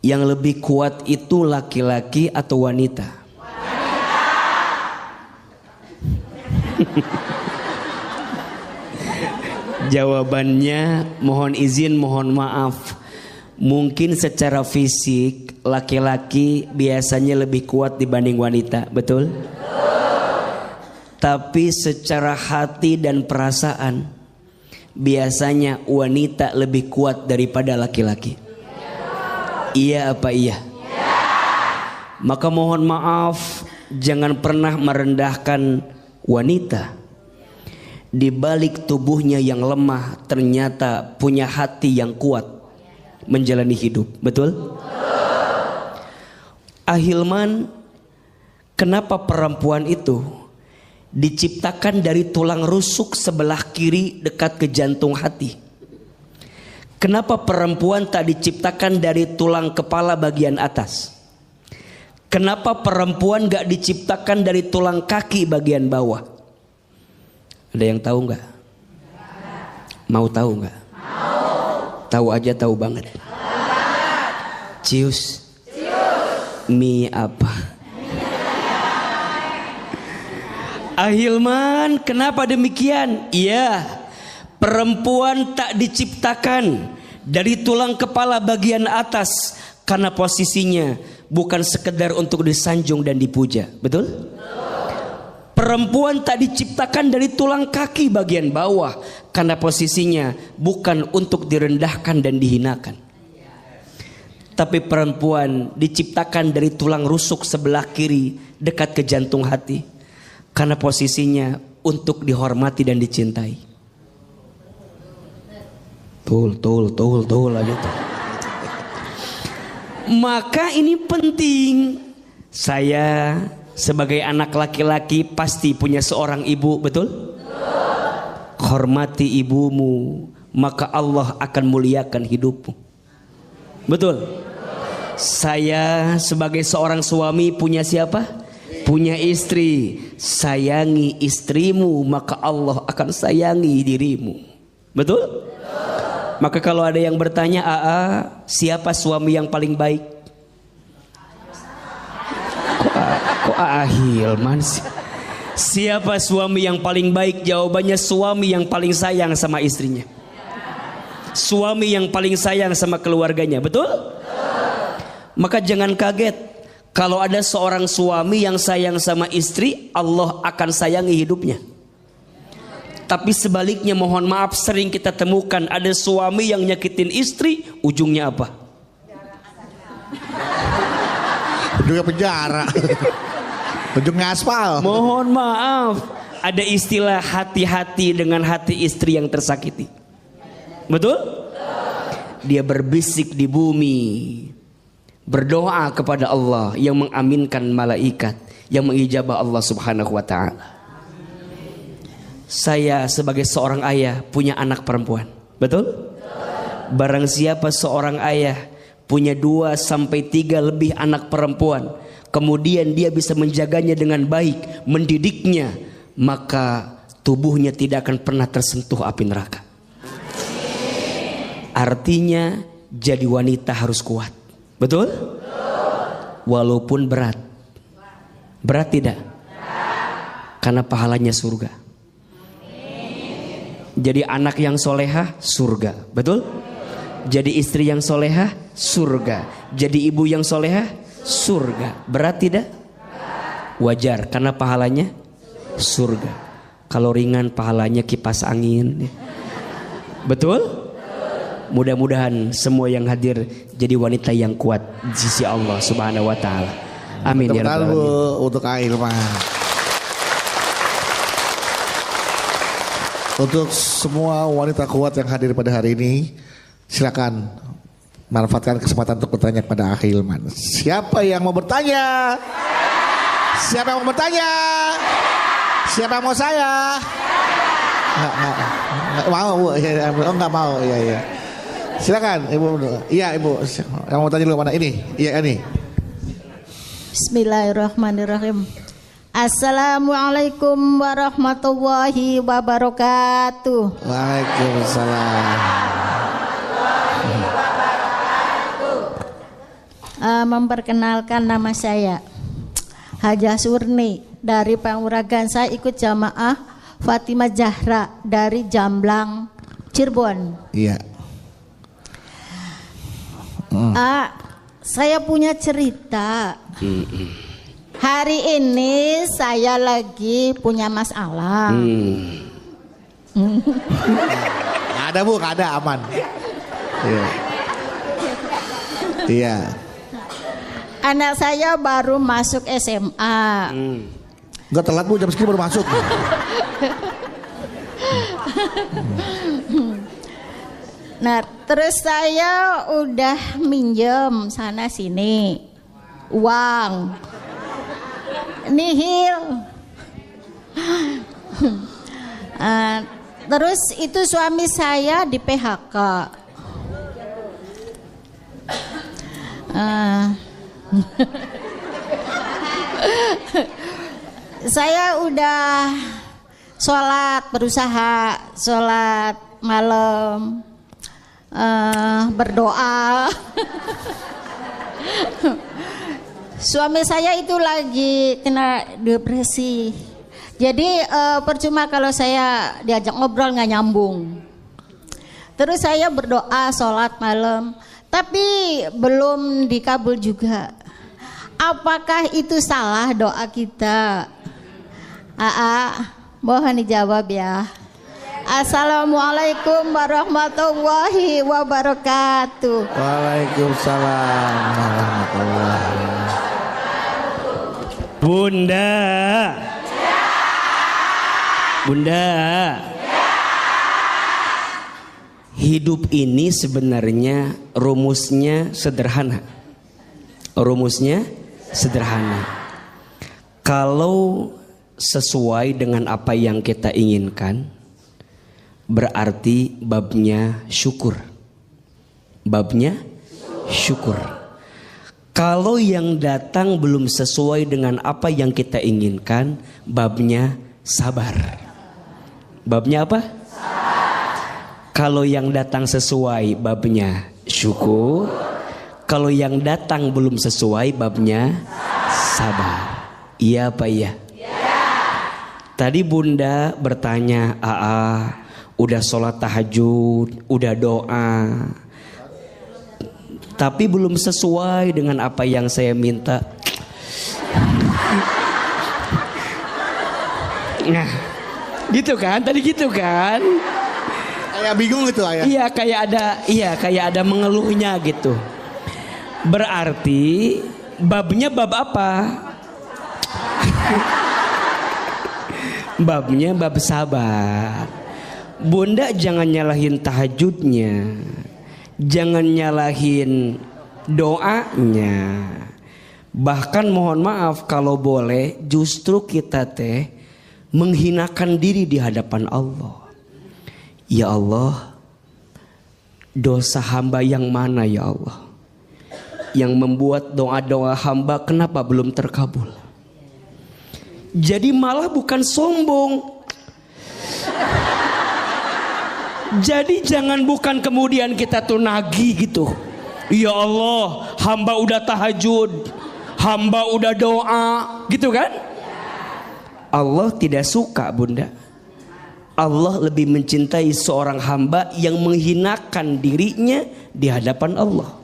yang lebih kuat itu laki-laki atau wanita? Wanita. Jawabannya mohon izin, mohon maaf. Mungkin secara fisik laki-laki biasanya lebih kuat dibanding wanita, betul? Tapi secara hati dan perasaan biasanya wanita lebih kuat daripada laki-laki. Iya apa iya? Maka mohon maaf, jangan pernah merendahkan wanita. Di balik tubuhnya yang lemah ternyata punya hati yang kuat menjalani hidup, betul? Ahilman, kenapa perempuan itu diciptakan dari tulang rusuk sebelah kiri dekat ke jantung hati? Kenapa perempuan tak diciptakan dari tulang kepala bagian atas? Kenapa perempuan gak diciptakan dari tulang kaki bagian bawah? Ada yang tahu gak? Mau tahu gak? Tahu aja, tahu banget. Cius. Mie apa? Ahilman, kenapa demikian? Iya, perempuan tak diciptakan dari tulang kepala bagian atas karena posisinya bukan sekedar untuk disanjung dan dipuja. Betul? Perempuan tak diciptakan dari tulang kaki bagian bawah karena posisinya bukan untuk direndahkan dan dihinakan. Tapi perempuan diciptakan dari tulang rusuk sebelah kiri dekat ke jantung hati karena posisinya untuk dihormati dan dicintai. Tul aja tuh. Maka ini penting. Saya sebagai anak laki-laki pasti punya seorang ibu, betul? Hormati ibumu, maka Allah akan muliakan hidupmu. Betul? Saya sebagai seorang suami punya siapa? Punya istri. Sayangi istrimu, maka Allah akan sayangi dirimu. Betul? Maka kalau ada yang bertanya, siapa suami yang paling baik? Kok Hilman sih? Siapa suami yang paling baik? Jawabannya suami yang paling sayang sama istrinya. Suami yang paling sayang sama keluarganya. Betul? Maka jangan kaget kalau ada seorang suami yang sayang sama istri, Allah akan sayangi hidupnya. Tapi sebaliknya, mohon maaf, sering kita temukan ada suami yang nyakitin istri, ujungnya apa? Ujungnya penjara. Ujungnya aspal. Mohon maaf, ada istilah hati-hati dengan hati istri yang tersakiti. Betul? Dia berbisik di bumi, berdoa kepada Allah yang mengaminkan malaikat, yang mengijabah Allah Subhanahu wa ta'ala. Saya sebagai seorang ayah punya anak perempuan. Betul? Barang siapa seorang ayah punya 2 sampai 3 lebih anak perempuan, kemudian dia bisa menjaganya dengan baik, mendidiknya, maka tubuhnya tidak akan pernah tersentuh api neraka. Artinya jadi wanita harus kuat. Betul? Walaupun berat. Berat tidak? Karena pahalanya surga. Jadi anak yang solehah, surga. Betul? Jadi istri yang solehah, surga. Jadi ibu yang solehah, surga. Berat tidak? Wajar, karena pahalanya surga. Kalau ringan pahalanya kipas angin. Betul? Mudah-mudahan semua yang hadir jadi wanita yang kuat di sisi Allah Subhanahu wa ta'ala. Amin ya rabbal alamin. Untuk Ahilman. Untuk semua wanita kuat yang hadir pada hari ini, silakan manfaatkan kesempatan untuk bertanya kepada Ahilman. Siapa yang mau bertanya? Siapa yang mau bertanya? Siapa yang mau saya? Nggak mau, Bu. Nggak mau, iya. Silakan, Ibu. Iya, Ibu. Yang mau tanya dulu mana? Ini, iya ini. Bismillahirrahmanirrahim. Assalamualaikum warahmatullahi wabarakatuh. Waalaikumsalam. Memperkenalkan, nama saya Hajah Surni dari Panguragan. Saya ikut jamaah Fatimah Zahra dari Jamblang, Cirebon. Iya. Saya punya cerita. Hari ini saya lagi punya masalah. Nggak ada, Bu, nggak ada, aman. Iya. Anak saya baru masuk SMA. Nggak telat, Bu, jam segini baru masuk. Nah, terus saya udah minjem sana sini uang nihil. Terus itu suami saya di PHK. Saya udah berusaha sholat malam, berdoa. Suami saya itu lagi kena depresi. Jadi percuma kalau saya diajak ngobrol nggak nyambung. Terus saya berdoa sholat malam, tapi belum dikabul juga. Apakah itu salah doa kita? Mohon dijawab ya. Assalamualaikum warahmatullahi wabarakatuh. Waalaikumsalam warahmatullahi wabarakatuh. Bunda, hidup ini sebenarnya rumusnya sederhana. Kalau sesuai dengan apa yang kita inginkan, berarti babnya syukur. Kalau yang datang belum sesuai dengan apa yang kita inginkan, babnya sabar. Babnya apa? Kalau yang datang sesuai, babnya syukur. Kalau yang datang belum sesuai, babnya sabar. Iya apa iya? Tadi Bunda bertanya, udah sholat tahajud, udah doa, tapi belum sesuai dengan apa yang saya minta. Nah, gitu kan? Tadi gitu kan? Kayak bingung gitu ayah. Iya, kayak ada mengeluhnya gitu. Berarti babnya bab apa? Babnya bab sabar. Bunda jangan nyalahin tahajudnya, jangan nyalahin doanya. Bahkan mohon maaf kalau boleh, justru kita menghinakan diri di hadapan Allah. Ya Allah, dosa hamba yang mana ya Allah, yang membuat doa-doa hamba kenapa belum terkabul? Jadi malah bukan sombong. Jadi jangan bukan kemudian kita tuh nagih gitu. Ya Allah, hamba udah tahajud, hamba udah doa, gitu kan? Allah tidak suka Bunda. Allah lebih mencintai seorang hamba yang menghinakan dirinya di hadapan Allah.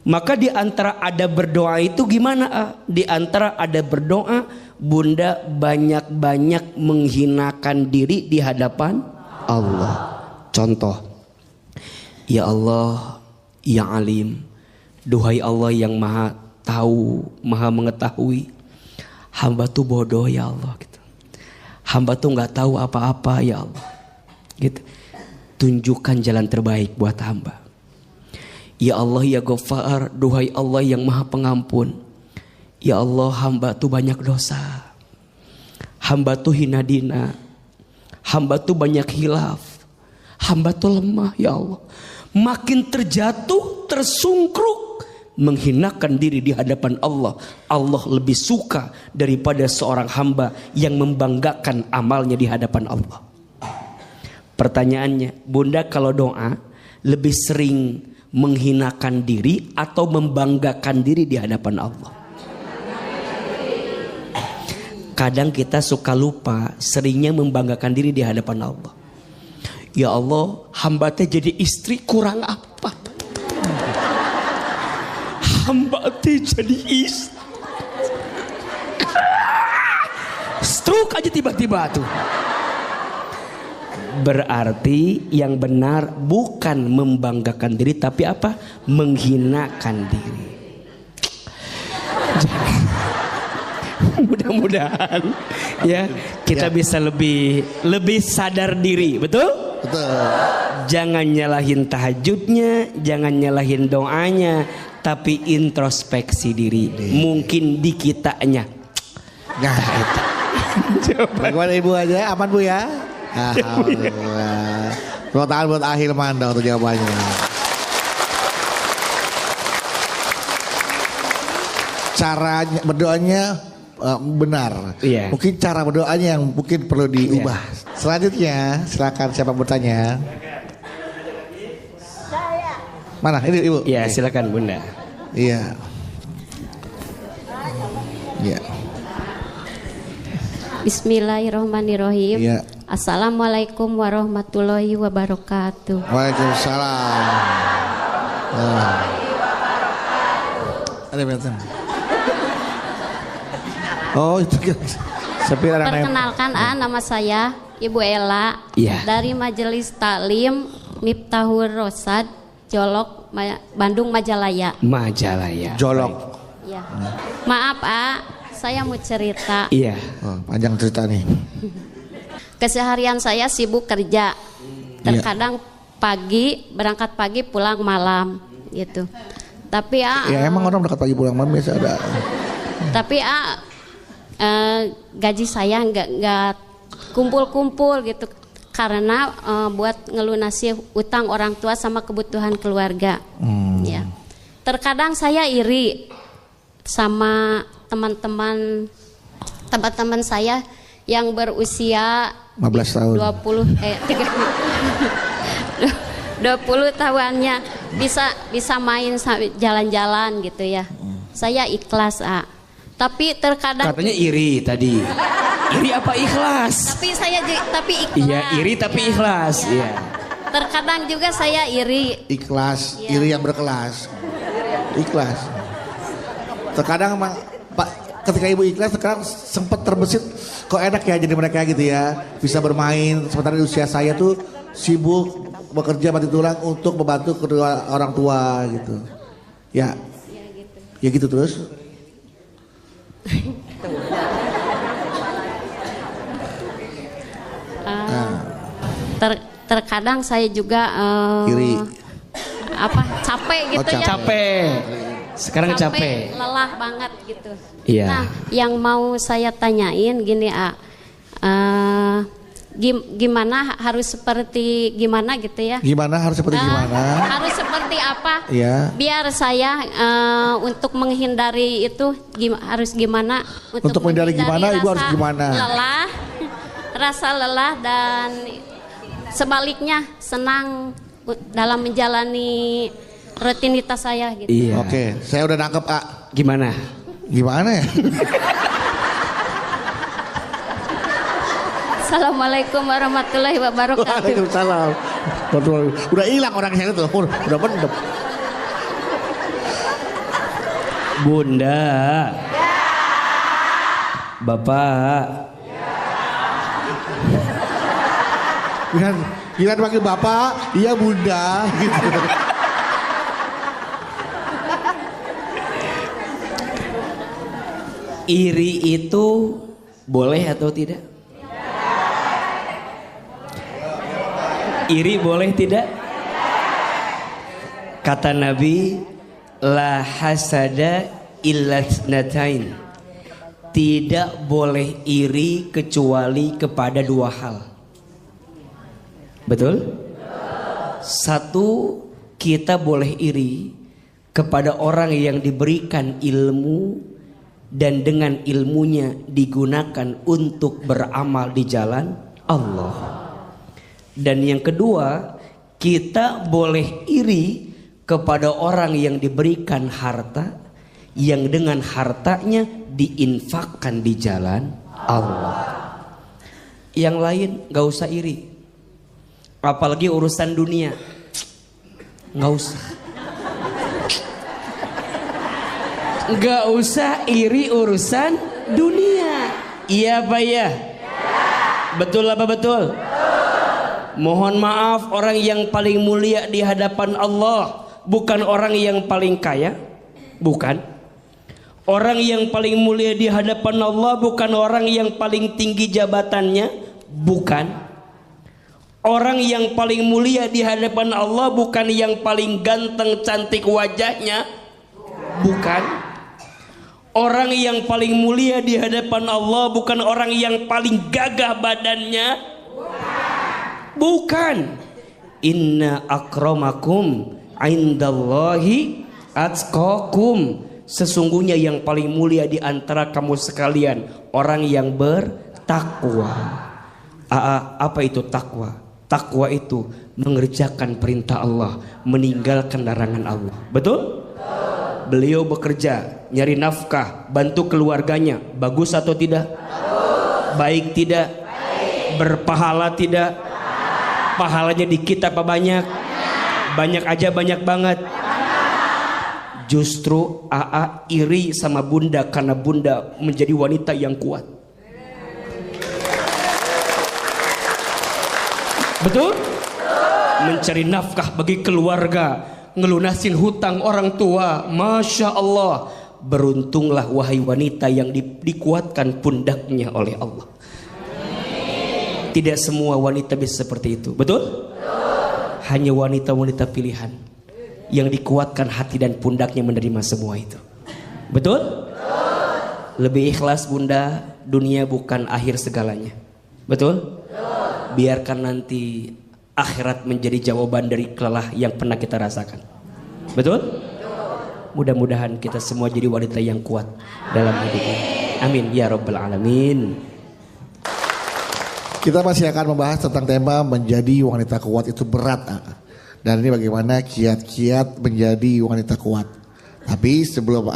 Maka di antara ada berdoa itu gimana? Di antara ada berdoa, Bunda banyak-banyak menghinakan diri di hadapan Allah. Contoh, ya Allah, ya Alim, duhai Allah yang maha tahu, maha mengetahui, hamba tuh bodoh ya Allah gitu. Hamba tuh nggak tahu apa-apa ya Allah gitu. Tunjukkan jalan terbaik buat hamba. Ya Allah ya Ghaffar, duhai Allah yang maha pengampun, ya Allah hamba tuh banyak dosa, hamba tuh hina dina, hamba tuh banyak hilaf, hamba tuh lemah ya Allah. Makin terjatuh, tersungkruk, menghinakan diri di hadapan Allah. Allah lebih suka daripada seorang hamba yang membanggakan amalnya di hadapan Allah. Pertanyaannya, Bunda kalau doa lebih sering menghinakan diri atau membanggakan diri di hadapan Allah? Kadang kita suka lupa, seringnya membanggakan diri di hadapan Allah. Ya Allah, hamba teh jadi istri kurang apa? Hamba teh jadi istri. Stroke aja tiba-tiba tuh. Berarti yang benar bukan membanggakan diri, tapi apa? Menghinakan diri. Mudah-mudahan ya kita bisa lebih sadar diri, betul? Betul. Jangan nyalahin tahajudnya, jangan nyalahin doanya, tapi introspeksi diri. Mungkin di kitanya. Nah, itu. Bagaimana Ibu aja? Aman Bu ya? Alhamdulillah. Tepuk tangan buat Ahil Manda untuk jawabannya. Caranya berdoanya benar. Iya. Mungkin cara berdoanya yang mungkin perlu diubah. Iya. Selanjutnya silakan siapa bertanya. Mana ini Ibu? Iya, silakan Bunda. Iya. Iya. Bismillahirrahmanirrahim. Iya. Assalamualaikum warahmatullahi wabarakatuh. Waalaikumsalam. Ada betul. Oh itu kan. Perkenalkan nama saya Ibu Ella Iya. dari Majelis Taklim Miftahul Rosad Jolok Bandung Majalaya. Majalaya. Jolok. Ya. Maaf saya mau cerita. Iya. Oh, panjang cerita nih. Keseharian saya sibuk kerja. Terkadang pagi berangkat pagi pulang malam gitu. Tapi Ya emang orang berangkat pagi pulang malam biasa ada. Tapi gaji saya nggak kumpul-kumpul gitu karena buat ngelunasi utang orang tua sama kebutuhan keluarga. Ya. Terkadang saya iri sama teman-teman saya yang berusia 15 tahun. 20 tahunnya bisa main jalan-jalan gitu ya. Saya ikhlas tapi terkadang Katanya iri tadi. Iri apa ikhlas? tapi ikhlas. Iya, iri tapi ikhlas. Iya. Terkadang juga saya iri. Ikhlas, Iya. iri yang berkelas. Ikhlas. Terkadang emang Pak, ketika ibu ikhlas sekarang sempat terbesit kok enak ya jadi mereka gitu ya, bisa bermain sementara di usia saya tuh sibuk bekerja mati tulang untuk membantu kedua orang tua gitu. Ya. Ya gitu terus. Terkadang saya juga Iri. capek gitu ya. Capek. Sekarang capek. Lelah banget gitu. Iya. Nah, yang mau saya tanyain gini gimana harus seperti gimana gitu ya? Gimana harus seperti gimana? Harus seperti apa? Iya. Biar saya untuk menghindari itu harus gimana? Untuk menghindari gimana, Ibu harus gimana? Rasa lelah dan sebaliknya senang dalam menjalani rutinitas saya gitu. Iya. Oke, saya udah nangkep Gimana? Gimana ya? Assalamualaikum warahmatullahi wabarakatuh. Waalaikumsalam. Udah hilang orang saya tuh, udah pendem. Bunda. Bapak. Gila panggil bapak, iya bunda gitu. Iri itu boleh atau tidak? Iri boleh tidak? Kata Nabi, la hasada illa tsnatain. Tidak boleh iri kecuali kepada dua hal. Betul? Satu, kita boleh iri kepada orang yang diberikan ilmu dan dengan ilmunya digunakan untuk beramal di jalan Allah. Dan yang kedua, kita boleh iri kepada orang yang diberikan harta yang dengan hartanya diinfakkan di jalan Allah. Yang lain gak usah iri. Apalagi urusan dunia, nggak usah. Nggak usah iri urusan dunia. Iya Pak ya? Betul apa betul? Mohon maaf, orang yang paling mulia di hadapan Allah bukan orang yang paling kaya, bukan. Orang yang paling mulia di hadapan Allah bukan orang yang paling tinggi jabatannya, bukan. Orang yang paling mulia di hadapan Allah bukan yang paling ganteng cantik wajahnya, bukan. Orang yang paling mulia di hadapan Allah bukan orang yang paling gagah badannya, bukan. Inna akramakum indallahi atqakum. Sesungguhnya yang paling mulia di antara kamu sekalian orang yang bertakwa. Apa itu takwa? Takwa itu mengerjakan perintah Allah, meninggalkan larangan Allah. Betul? Beliau bekerja, nyari nafkah, bantu keluarganya. Bagus atau tidak? Baik tidak? Berpahala tidak? Pahalanya dikit apa banyak? Banyak aja, banyak banget. Justru AA iri sama bunda karena bunda menjadi wanita yang kuat. Betul? Mencari nafkah bagi keluarga, ngelunasin hutang orang tua. Masya Allah. Beruntunglah wahai wanita yang dikuatkan pundaknya oleh Allah. Tidak semua wanita bisa seperti itu. Betul? Hanya wanita-wanita pilihan yang dikuatkan hati dan pundaknya menerima semua itu. Betul? Lebih ikhlas bunda, dunia bukan akhir segalanya. Betul? Biarkan nanti akhirat menjadi jawaban dari kelelah yang pernah kita rasakan. Betul? Mudah-mudahan kita semua jadi wanita yang kuat dalam hidup ini. Amin ya rabbal alamin. Kita masih akan membahas tentang tema menjadi wanita kuat itu berat. Dan ini bagaimana kiat-kiat menjadi wanita kuat. Tapi sebelum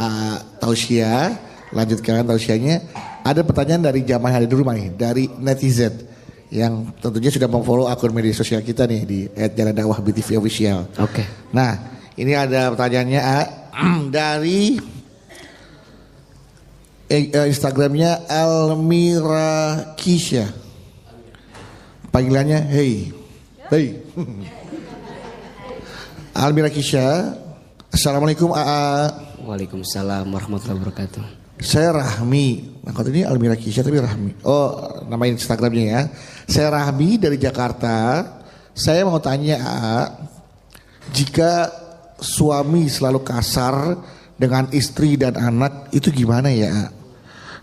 tausiah, lanjutkan tausiahnya, ada pertanyaan dari jamaah yang ada di rumah nih, dari netizen yang tentunya sudah memfollow akun media sosial kita nih di @jalandakwah_btv_official. Oke. Nah, ini ada pertanyaannya dari Instagramnya Almira Kisha. Panggilannya hey. Almira Kisha. Assalamualaikum AA. Waalaikumsalam warahmatullahi wabarakatuh. Saya Rahmi. Nah, kalau ini Almira Kisha tapi Rahmi. Oh, nama Instagramnya ya. Saya Rahmi dari Jakarta. Saya mau tanya AA, jika suami selalu kasar dengan istri dan anak itu gimana ya AA?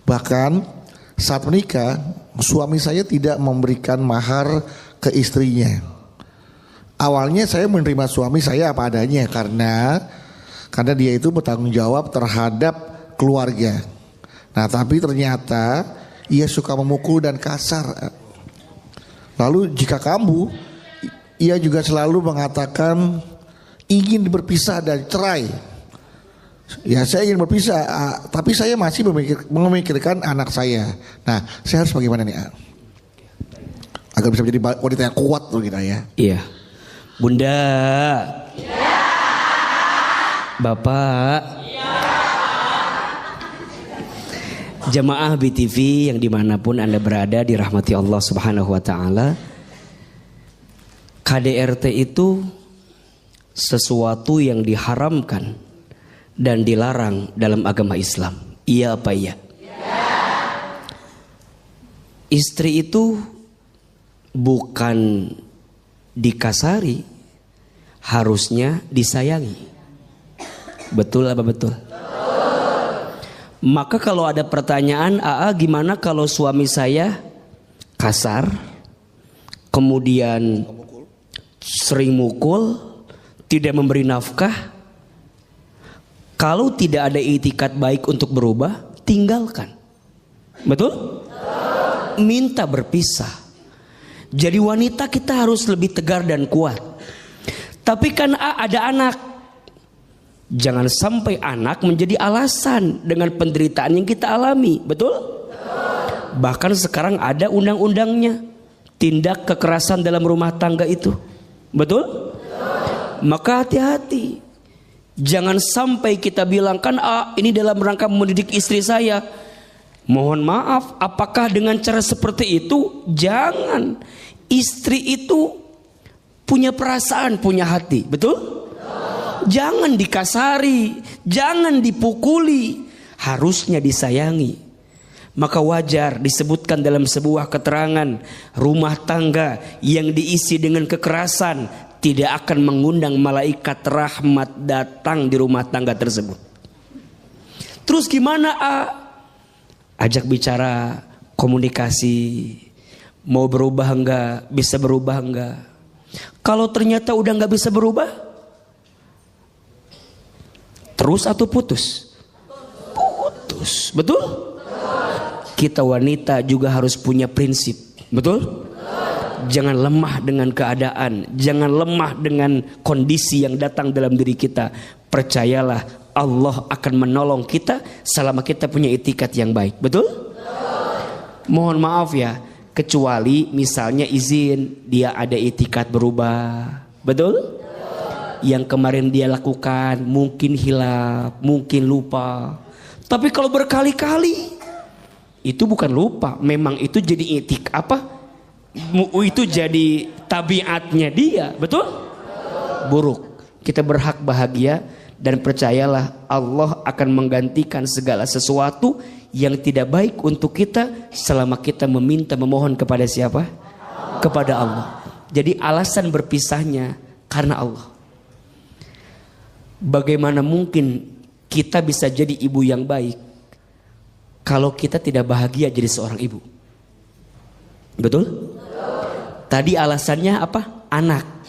Bahkan saat menikah suami saya tidak memberikan mahar ke istrinya. Awalnya saya menerima suami saya apa adanya karena dia itu bertanggung jawab terhadap keluarga. Nah, tapi ternyata ia suka memukul dan kasar. Lalu jika ia juga selalu mengatakan ingin berpisah dan cerai. Ya, saya ingin berpisah, tapi saya masih memikirkan anak saya. Nah, saya harus bagaimana nih, agar bisa menjadi wanita yang kuat tuh kita ya. Iya. Bunda. Iya. Bapak. Iya. Jamaah BTV yang dimanapun Anda berada dirahmati Allah Subhanahu wa Ta'ala. KDRT itu sesuatu yang diharamkan dan dilarang dalam agama Islam. Iya apa iya? Istri itu bukan dikasari, harusnya disayangi. Betul apa betul? Maka kalau ada pertanyaan, AA gimana kalau suami saya kasar, kemudian sering mukul, tidak memberi nafkah? Kalau tidak ada itikat baik untuk berubah, tinggalkan. Betul? Minta berpisah. Jadi wanita kita harus lebih tegar dan kuat. Tapi kan ada anak. Jangan sampai anak menjadi alasan dengan penderitaan yang kita alami. Betul? Bahkan sekarang ada undang-undangnya. Tindak kekerasan dalam rumah tangga itu. Betul? Maka hati-hati. Jangan sampai kita bilang kan ini dalam rangka mendidik istri saya. Mohon maaf, apakah dengan cara seperti itu? Jangan. Istri itu punya perasaan, punya hati. Betul? Jangan dikasari, jangan dipukuli. Harusnya disayangi. Maka wajar disebutkan dalam sebuah keterangan, rumah tangga yang diisi dengan kekerasan tidak akan mengundang malaikat rahmat datang di rumah tangga tersebut. Terus gimana Ajak bicara, komunikasi, mau berubah enggak, bisa berubah enggak. Kalau ternyata udah enggak bisa berubah, terus atau putus? Putus, betul? Kita wanita juga harus punya prinsip, betul? Jangan lemah dengan keadaan, jangan lemah dengan kondisi yang datang dalam diri kita. Percayalah, Allah akan menolong kita selama kita punya itikat yang baik. Betul? Mohon maaf ya, kecuali misalnya izin dia ada itikat berubah. Betul? Yang kemarin dia lakukan mungkin hilaf, mungkin lupa. Tapi kalau berkali-kali itu bukan lupa, memang itu jadi itu jadi tabiatnya dia, betul? Buruk. Kita berhak bahagia dan percayalah Allah akan menggantikan segala sesuatu yang tidak baik untuk kita selama kita meminta memohon kepada siapa? Kepada Allah. Jadi alasan berpisahnya karena Allah. Bagaimana mungkin kita bisa jadi ibu yang baik kalau kita tidak bahagia jadi seorang ibu? Betul? Tadi alasannya apa? Anak.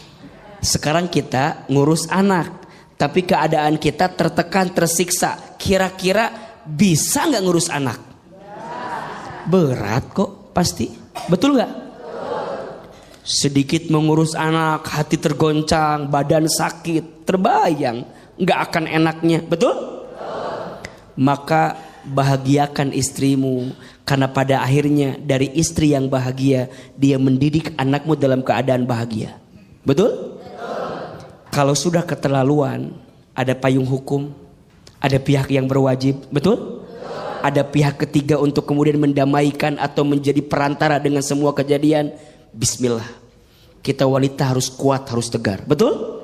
Sekarang kita ngurus anak, tapi keadaan kita tertekan, tersiksa. Kira-kira bisa nggak ngurus anak? Berat kok pasti. Betul nggak? Sedikit mengurus anak, hati tergoncang, badan sakit, terbayang nggak akan enaknya. Betul? Maka bahagiakan istrimu, karena pada akhirnya dari istri yang bahagia dia mendidik anakmu dalam keadaan bahagia. Betul? Kalau sudah keterlaluan, ada payung hukum, ada pihak yang berwajib. Betul? Ada pihak ketiga untuk kemudian mendamaikan atau menjadi perantara dengan semua kejadian. Bismillah, kita wanita harus kuat, harus tegar. Betul?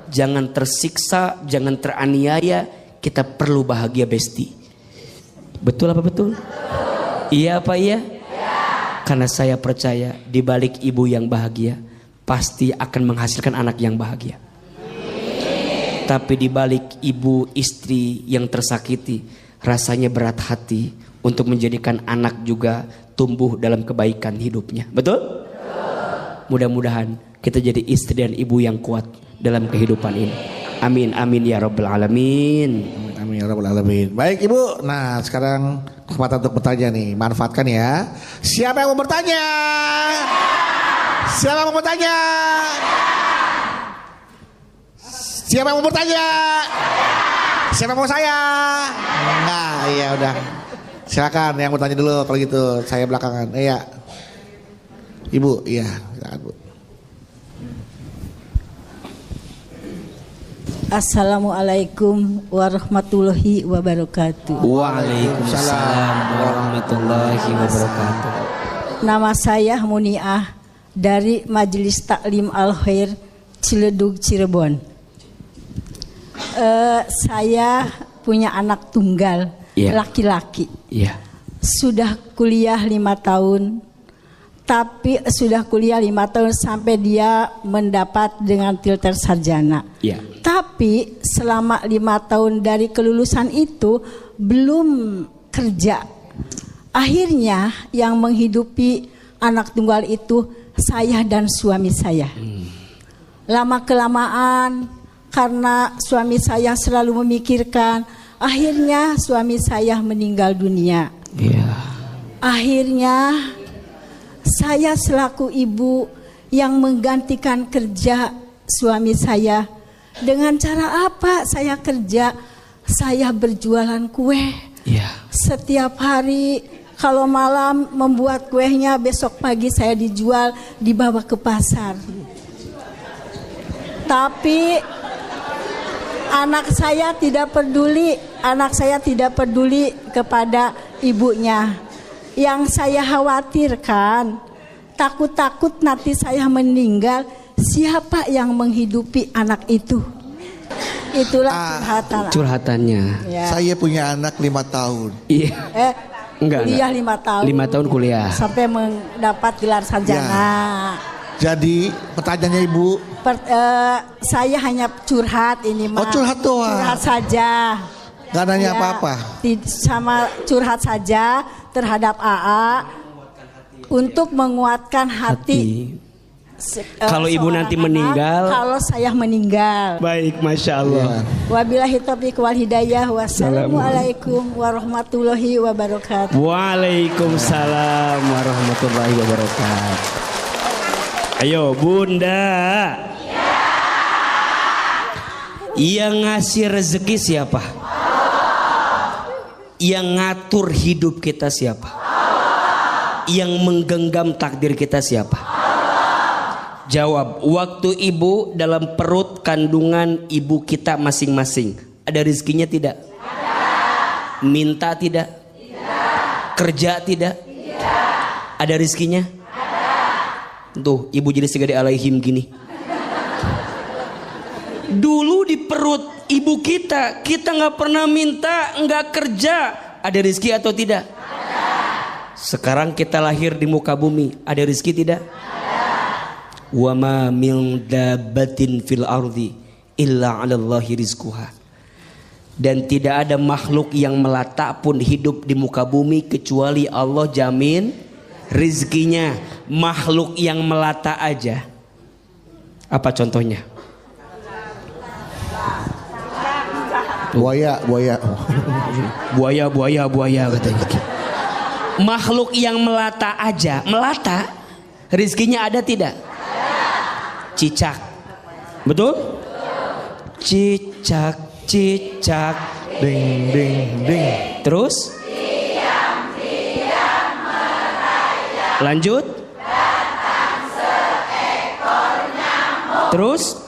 Jangan tersiksa, jangan teraniaya. Kita perlu bahagia, besti. Betul apa betul? Iya apa iya? Karena saya percaya di balik ibu yang bahagia pasti akan menghasilkan anak yang bahagia. Tapi di balik ibu istri yang tersakiti, rasanya berat hati untuk menjadikan anak juga tumbuh dalam kebaikan hidupnya. Betul? Mudah-mudahan kita jadi istri dan ibu yang kuat dalam kehidupan ini. Amin amin ya rabbal alamin. Amin ya rabbal alamin. Baik Ibu, nah sekarang kesempatan untuk bertanya nih, manfaatkan ya. Siapa yang mau bertanya? Siapa yang mau bertanya? Siapa yang mau bertanya? Siapa yang mau saya? Nah, iya udah. Silakan yang bertanya dulu kalau gitu. Saya belakangan. Iya. Ibu, iya, silakan Bu. Assalamualaikum warahmatullahi wabarakatuh. Waalaikumsalam warahmatullahi wabarakatuh. Nama saya Muniah dari Majelis Taklim Al-Khair Ciledug Cirebon. Saya punya anak tunggal, laki-laki. Sudah kuliah 5 tahun. Tapi sudah kuliah 5 tahun sampai dia mendapat dengan tilter sarjana. Tapi selama 5 tahun dari kelulusan itu belum kerja. Akhirnya yang menghidupi anak tunggal itu saya dan suami saya. Lama kelamaan karena suami saya selalu memikirkan, akhirnya suami saya meninggal dunia. Akhirnya saya selaku ibu yang menggantikan kerja suami saya. Dengan cara apa saya kerja? Saya berjualan kue. Setiap hari kalau malam membuat kuenya, besok pagi saya dijual, dibawa ke pasar. Tapi anak saya tidak peduli kepada ibunya. Yang saya khawatirkan, takut nanti saya meninggal, siapa yang menghidupi anak itu? Itulah curhatannya. Saya punya anak 5 tahun. Kuliah 5 tahun. 5 tahun kuliah. Sampai mendapat gelar sarjana. Jadi pertanyaannya Ibu, saya hanya curhat ini mah. Curhat doang. Curhat saja. Gak nanya apa-apa. Sama curhat saja terhadap AA untuk menguatkan hati. Kalau ibu nanti meninggal, kalau saya meninggal. Baik, masya Allah. Wabillahi taufiq wal hidayah. Wassalamualaikum warahmatullahi wabarakatuh. Waalaikumsalam warahmatullahi wabarakatuh. Ayo Bunda. Yang ngasih rezeki siapa? Yang ngatur hidup kita siapa? Yang menggenggam takdir kita siapa? Jawab. Waktu ibu dalam perut kandungan ibu kita masing-masing, ada rezekinya tidak? Ada. Minta tidak? Tidak. Kerja tidak? Tidak. Ada rezekinya? Ada. Tuh ibu jadi segede alaihim gini. Dulu di perut ibu kita nggak pernah minta, nggak kerja, ada rezeki atau tidak? Ada. Sekarang kita lahir di muka bumi, ada rezeki tidak? Ada. Wa ma min dabbatin fil ardi illa 'alallahi rizquha. Dan tidak ada makhluk yang melata pun hidup di muka bumi kecuali Allah jamin rizkinya. Makhluk yang melata aja. Apa contohnya? Buaya katanya. Makhluk yang melata aja, melata, rizkinya ada tidak? Cicak, betul? Cicak, ding ding ding. Terus? Lanjut. Terus?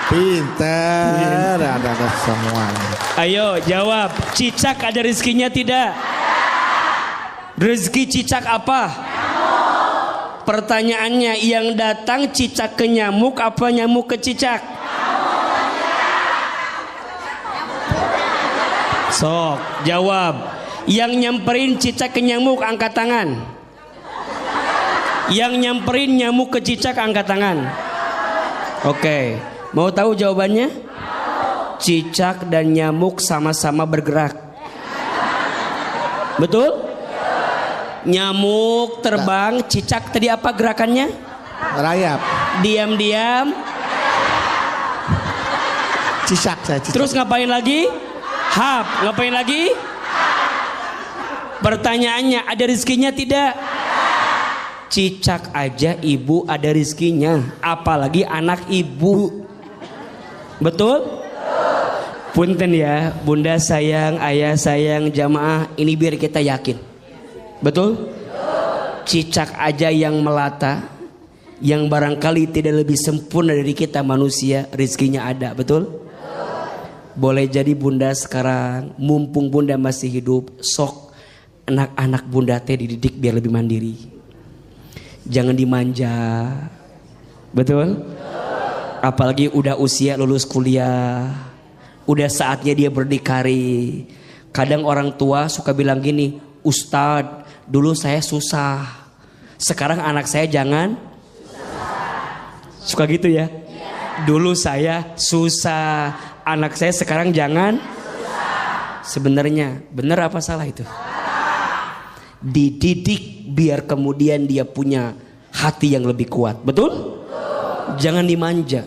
Pintar, ada semua. Ayo jawab, cicak ada rezekinya tidak? Rezeki cicak apa? Nyamuk. Pertanyaannya, yang datang cicak ke nyamuk apa nyamuk ke cicak? Sok, jawab. Yang nyamperin cicak ke nyamuk angkat tangan. Yang nyamperin nyamuk ke cicak angkat tangan. Oke. Mau tahu jawabannya? Cicak dan nyamuk sama-sama bergerak. Betul? Nyamuk terbang, cicak tadi apa gerakannya? Merayap. Diam-diam. Cicak. Terus ngapain lagi? Hap. Ngapain lagi? Pertanyaannya, ada rezekinya tidak? Cicak aja ibu ada rezekinya, apalagi anak ibu. Betul? Punten ya, bunda sayang, ayah sayang, jamaah, ini biar kita yakin. Betul? Cicak aja yang melata, yang barangkali tidak lebih sempurna dari kita manusia, rezekinya ada. Betul? Boleh jadi bunda sekarang, mumpung bunda masih hidup, sok anak-anak bunda teh dididik biar lebih mandiri. Jangan dimanja. Betul? Apalagi udah usia lulus kuliah, udah saatnya dia berdikari. Kadang orang tua suka bilang gini, Ustadz, dulu saya susah, sekarang anak saya jangan suka gitu ya. Dulu saya susah, anak saya sekarang jangan Sebenarnya benar apa salah itu? Dididik biar kemudian dia punya hati yang lebih kuat. Betul? Jangan dimanja.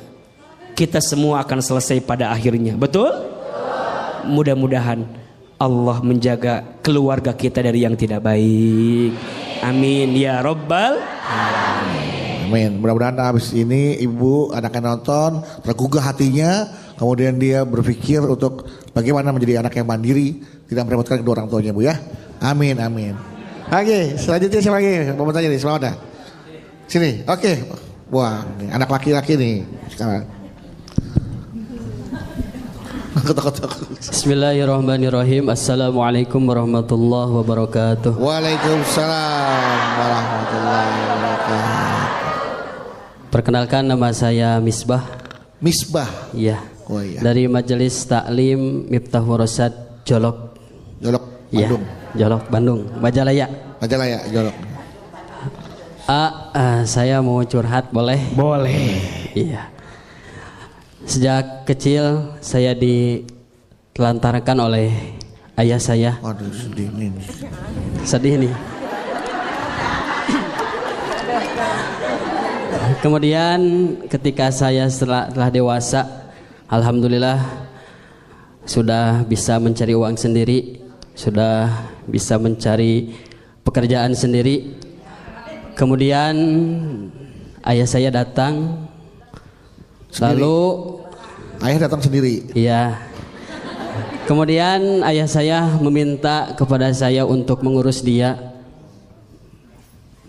Kita semua akan selesai pada akhirnya. Betul? Mudah-mudahan Allah menjaga keluarga kita dari yang tidak baik. Amin ya Rabbal Amin. Mudah-mudahan habis ini ibu anaknya nonton, tergugah hatinya, kemudian dia berpikir untuk bagaimana menjadi anak yang mandiri, tidak merepotkan kedua orang tuanya, Bu ya. Amin, amin. Oke, selanjutnya siapa lagi? Mau bertanya nih, selamat dah. Sini, oke. Wah, nih, anak laki-laki nih sekarang. Bismillahirrahmanirrahim. Assalamualaikum warahmatullahi wabarakatuh. Waalaikumsalam warahmatullahi wabarakatuh. Perkenalkan, nama saya Misbah. Misbah. Iya. Oh iya. Dari Majelis Taklim Miftahul Rosyad Jolok. Jolok Bandung. Iya, Jolok Bandung, Majalaya. Majalaya, Jolok. Saya mau curhat, boleh? Boleh. Iya. Sejak kecil saya ditelantarkan oleh ayah saya. Waduh, sedih nih. Sedih nih. Kemudian ketika saya telah dewasa, alhamdulillah sudah bisa mencari uang sendiri, sudah bisa mencari pekerjaan sendiri. Kemudian ayah saya datang. Sendiri. Lalu ayah datang sendiri. iya. Kemudian ayah saya meminta kepada saya untuk mengurus dia,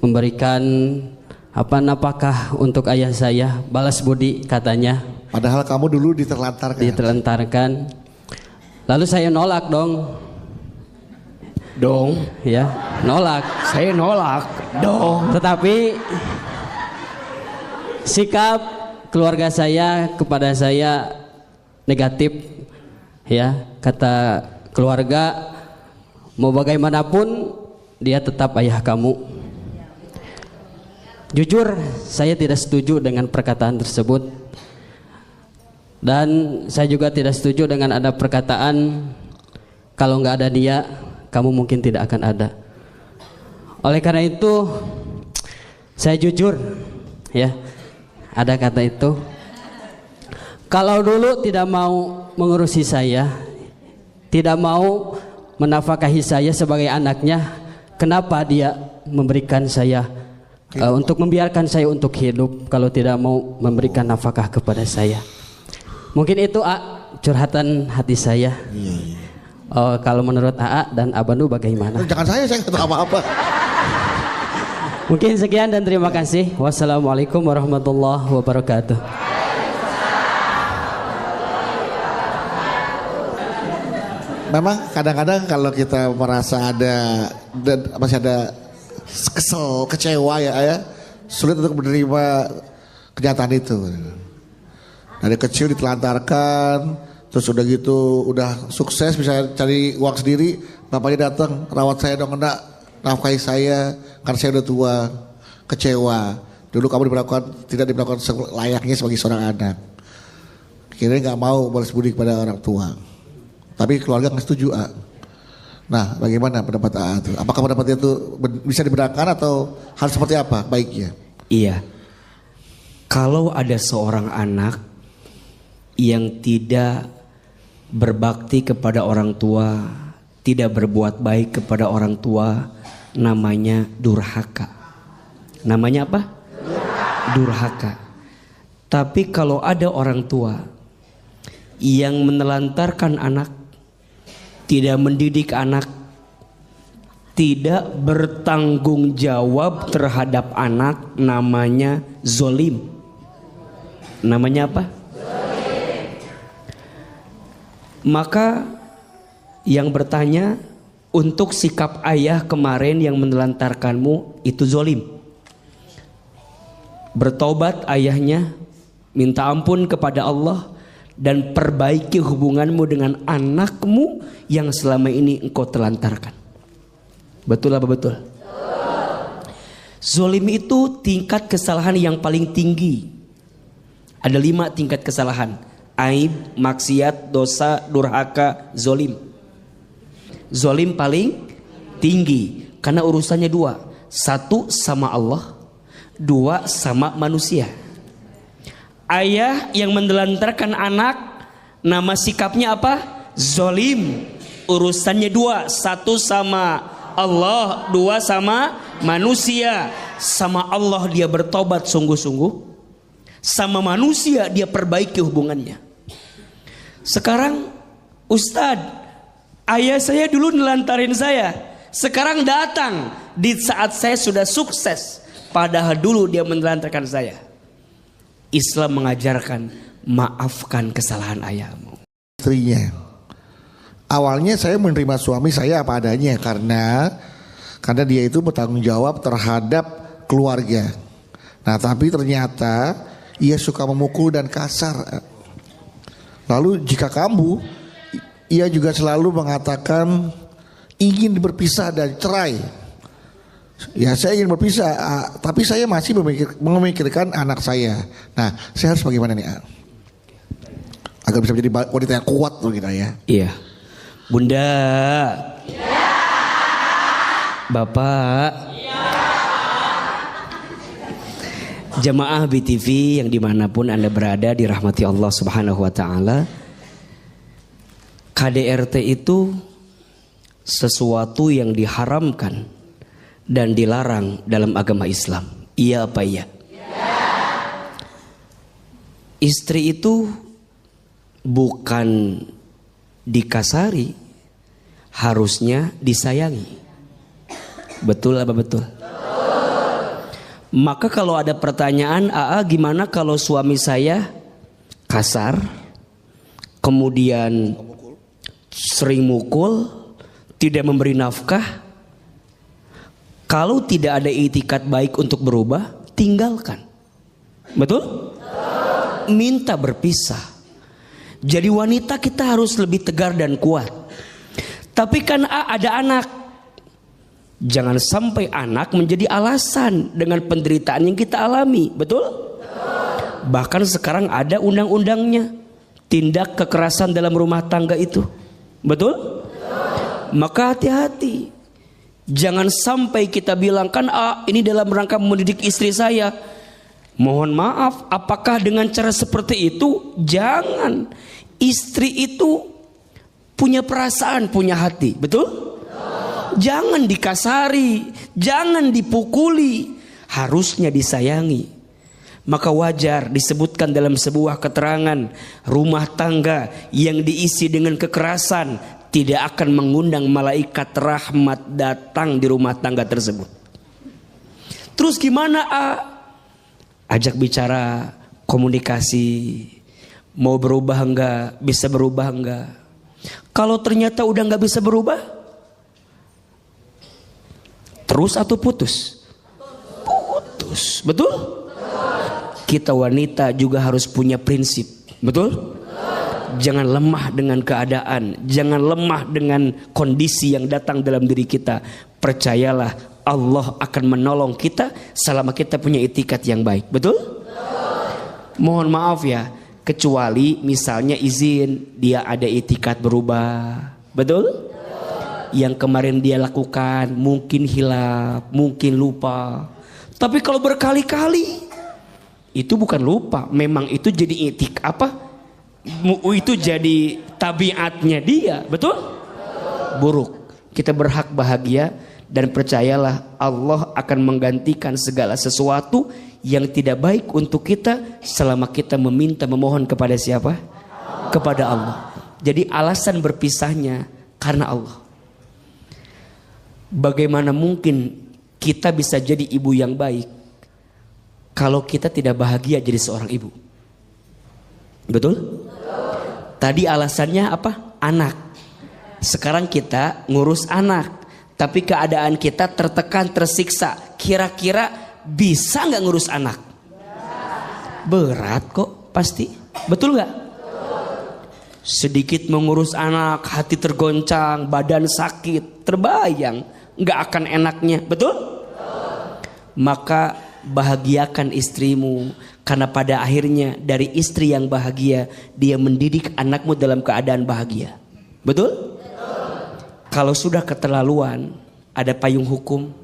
memberikan nafkah untuk ayah saya, balas budi katanya. Padahal kamu dulu diterlantarkan. Diterlantarkan. Lalu saya nolak dong. Ya, nolak. Saya nolak dong. Tetapi sikap keluarga saya kepada saya negatif. Ya, kata keluarga, mau bagaimanapun dia tetap ayah kamu. Jujur, saya tidak setuju dengan perkataan tersebut. Dan saya juga tidak setuju dengan ada perkataan, kalau nggak ada dia, kamu mungkin tidak akan ada. Oleh karena itu, saya jujur, ya, ada kata itu. Kalau dulu tidak mau mengurusi saya, tidak mau menafkahi saya sebagai anaknya, kenapa dia memberikan saya untuk membiarkan saya untuk hidup kalau tidak mau memberikan nafkah kepada saya? Mungkin itu curhatan hati saya. Kalau menurut AA dan Abanu bagaimana? Jangan saya nggak tahu apa-apa. Mungkin sekian dan terima kasih. Wassalamualaikum warahmatullahi wabarakatuh. Memang kadang-kadang kalau kita merasa masih ada kesel, kecewa ya, sulit untuk menerima kenyataan itu. Dari kecil ditelantarkan, terus udah gitu, udah sukses bisa cari uang sendiri, bapaknya datang, rawat saya dong, enggak, nafkahi saya, karena saya udah tua, kecewa. Dulu kamu tidak diperlakukan layaknya sebagai seorang anak. Kira-kira nggak mau balas budi kepada orang tua. Tapi keluarga nggak setuju. Nah, bagaimana pendapat AA itu? Apakah pendapatnya itu bisa dibenarkan atau harus seperti apa baiknya? Iya. Kalau ada seorang anak yang tidak berbakti kepada orang tua, tidak berbuat baik kepada orang tua, namanya durhaka. Namanya apa? Durhaka. Tapi kalau ada orang tua yang menelantarkan anak, tidak mendidik anak, tidak bertanggung jawab terhadap anak, namanya zolim. Namanya apa? Zolim. Maka yang bertanya, untuk sikap ayah kemarin yang menelantarkanmu itu zolim. Bertobat ayahnya, minta ampun kepada Allah, dan perbaiki hubunganmu dengan anakmu yang selama ini engkau telantarkan. Betul apa betul? Zolim itu tingkat kesalahan yang paling tinggi. Ada 5 tingkat kesalahan: aib, maksiat, dosa, durhaka, zolim. Zolim paling tinggi karena urusannya 2. 1 sama Allah, 2 sama manusia. Ayah yang menelantarkan anak, nama sikapnya apa? Zolim. Urusannya 2, 1 sama Allah, 2 sama manusia. Sama Allah dia bertobat sungguh-sungguh, sama manusia dia perbaiki hubungannya. Sekarang Ustadz, ayah saya dulu nelantarin saya, sekarang datang di saat saya sudah sukses, padahal dulu dia menelantarkan saya. Islam mengajarkan, maafkan kesalahan ayahmu. Istrinya, awalnya saya menerima suami saya apa adanya karena dia itu bertanggung jawab terhadap keluarga. Nah, tapi ternyata ia suka memukul dan kasar. Lalu jika ia juga selalu mengatakan ingin berpisah dan cerai. Ya, saya ingin berpisah, tapi saya masih memikirkan anak saya. Nah, saya harus bagaimana nih, agar bisa menjadi wanita yang kuat begitu ya? Iya, Bunda. Ya. Bapak. Ya. Jamaah BTV yang dimanapun Anda berada, dirahmati Allah Subhanahu Wa Taala. KDRT itu sesuatu yang diharamkan dan dilarang dalam agama Islam. Iya apa iya? Ya. Istri itu bukan dikasari, harusnya disayangi. Betul apa betul? Maka kalau ada pertanyaan, gimana kalau suami saya kasar, kemudian sering mukul, tidak memberi nafkah? Kalau tidak ada itikat baik untuk berubah, tinggalkan. Betul? Minta berpisah. Jadi wanita kita harus lebih tegar dan kuat. Tapi kan ada anak. Jangan sampai anak menjadi alasan dengan penderitaan yang kita alami. Betul? Bahkan sekarang ada undang-undangnya. Tindak kekerasan dalam rumah tangga itu. Betul? Maka hati-hati. Jangan sampai kita bilang kan ini dalam rangka mendidik istri saya. Mohon maaf, apakah dengan cara seperti itu? Jangan. Istri itu punya perasaan, punya hati. Betul? Jangan dikasari, jangan dipukuli, harusnya disayangi. Maka wajar disebutkan dalam sebuah keterangan, rumah tangga yang diisi dengan kekerasan tidak akan mengundang malaikat rahmat datang di rumah tangga tersebut. Terus gimana? Ajak bicara, komunikasi, mau berubah enggak, bisa berubah enggak. Kalau ternyata udah enggak bisa berubah, terus atau putus? Putus, betul? Kita wanita juga harus punya prinsip, betul? Jangan lemah dengan keadaan, jangan lemah dengan kondisi yang datang dalam diri kita. Percayalah, Allah akan menolong kita selama kita punya itikat yang baik, betul? Mohon maaf ya, kecuali misalnya izin dia ada itikat berubah, betul? Yang kemarin dia lakukan mungkin hilaf, mungkin lupa. Tapi kalau berkali-kali, itu bukan lupa, memang itu jadi itu jadi tabiatnya dia, betul? Buruk. Kita berhak bahagia dan percayalah Allah akan menggantikan segala sesuatu yang tidak baik untuk kita selama kita meminta memohon kepada siapa? Kepada Allah. Jadi alasan berpisahnya karena Allah. Bagaimana mungkin kita bisa jadi ibu yang baik kalau kita tidak bahagia jadi seorang ibu? Betul? Tadi alasannya apa? Anak. Sekarang kita ngurus anak, tapi keadaan kita tertekan, tersiksa. Kira-kira bisa nggak ngurus anak? Berat kok, pasti. Betul nggak? Sedikit mengurus anak, hati tergoncang, badan sakit, terbayang. Nggak akan enaknya, betul? Maka bahagiakan istrimu, karena pada akhirnya dari istri yang bahagia dia mendidik anakmu dalam keadaan bahagia, betul? Kalau sudah keterlaluan, ada payung hukum,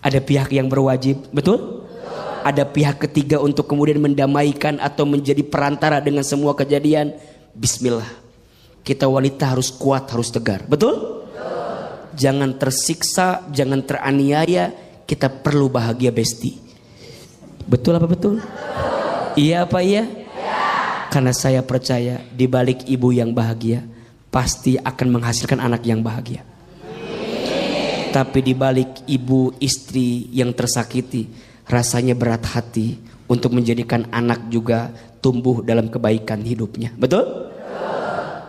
ada pihak yang berwajib, betul? Ada pihak ketiga untuk kemudian mendamaikan atau menjadi perantara dengan semua kejadian. Bismillah, kita wanita harus kuat, harus tegar, betul? Jangan tersiksa, jangan teraniaya. Kita perlu bahagia, besti. Betul apa betul? Iya apa iya? Karena saya percaya di balik ibu yang bahagia pasti akan menghasilkan anak yang bahagia. Tapi di balik ibu istri yang tersakiti, rasanya berat hati untuk menjadikan anak juga tumbuh dalam kebaikan hidupnya. Betul?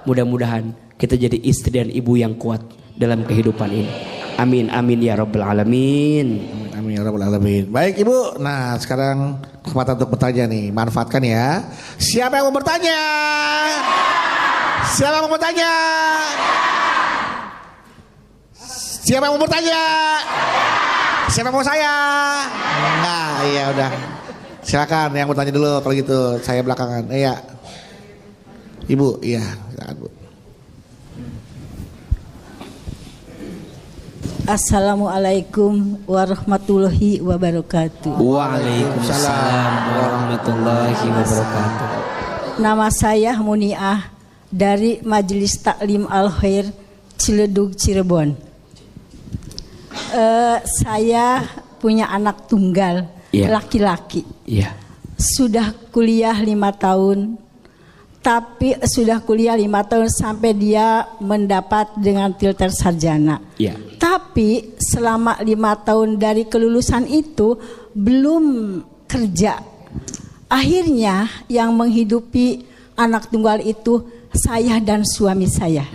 Mudah-mudahan kita jadi istri dan ibu yang kuat dalam kehidupan ini. Amin amin ya rabbal alamin. Amin ya rabbal alamin. Baik Ibu, nah sekarang kesempatan untuk bertanya nih, manfaatkan ya. Siapa yang mau bertanya? Siapa yang mau bertanya? Siapa yang mau bertanya? Siapa yang mau saya? Nah iya udah. Silakan yang bertanya dulu kalau gitu, saya belakangan. Iya. Ibu, iya, silakan Bu. Assalamualaikum warahmatullahi wabarakatuh. Waalaikumsalam warahmatullahi wabarakatuh. Nama saya Muniah dari Majelis Taklim Al-Khair Ciledug Cirebon. Saya punya anak tunggal, laki-laki. Iya. Sudah kuliah 5 tahun, tapi sudah kuliah 5 tahun sampai dia mendapat dengan tilter sarjana. Ya. Tapi selama 5 tahun dari kelulusan itu belum kerja. Akhirnya yang menghidupi anak tunggal itu saya dan suami saya.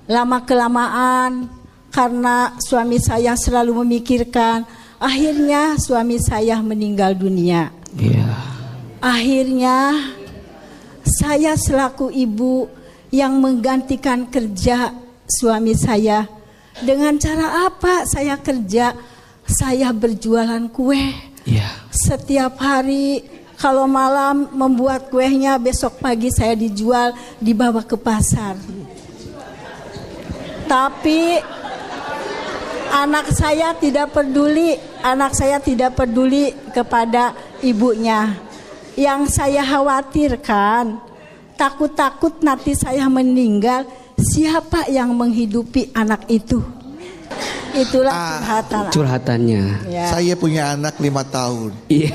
Lama kelamaan karena suami saya selalu memikirkan, akhirnya suami saya meninggal dunia. Iya. Akhirnya saya selaku ibu yang menggantikan kerja suami saya. Dengan cara apa saya kerja? Saya berjualan kue. Iya. Setiap hari kalau malam membuat kuenya, besok pagi saya dijual, dibawa ke pasar. Tapi anak saya tidak peduli kepada ibunya. Yang saya khawatirkan, takut-takut nanti saya meninggal, siapa yang menghidupi anak itu? Itulah Curhatannya. Ya. Saya punya anak 5 tahun. Iya.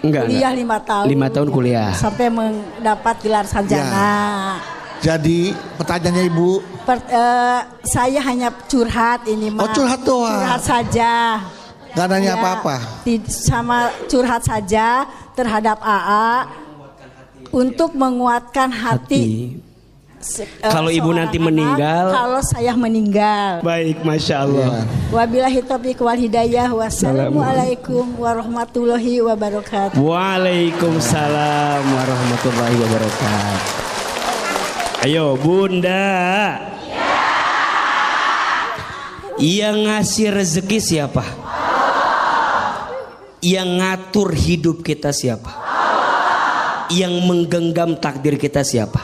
Enggak. Kuliah 5 tahun. 5 tahun kuliah. Sampai mendapat gelar sarjana. Jadi pertanyaannya Ibu, Saya hanya curhat ini mah. Oh, curhat doang. Curhat saja. gak nanya Ya, apa-apa. Sama curhat saja terhadap AA untuk menguatkan hati. Kalau ibu seorang nanti anak, meninggal. kalau saya meninggal. Baik, Masya Allah. Wabillahi taufiq wal hidayah. Wassalamualaikum warahmatullahi wabarakatuh. Waalaikumsalam warahmatullahi wabarakatuh. Ayo Bunda. Yang ngasih rezeki siapa? Yang ngatur hidup kita siapa? Yang menggenggam takdir kita siapa?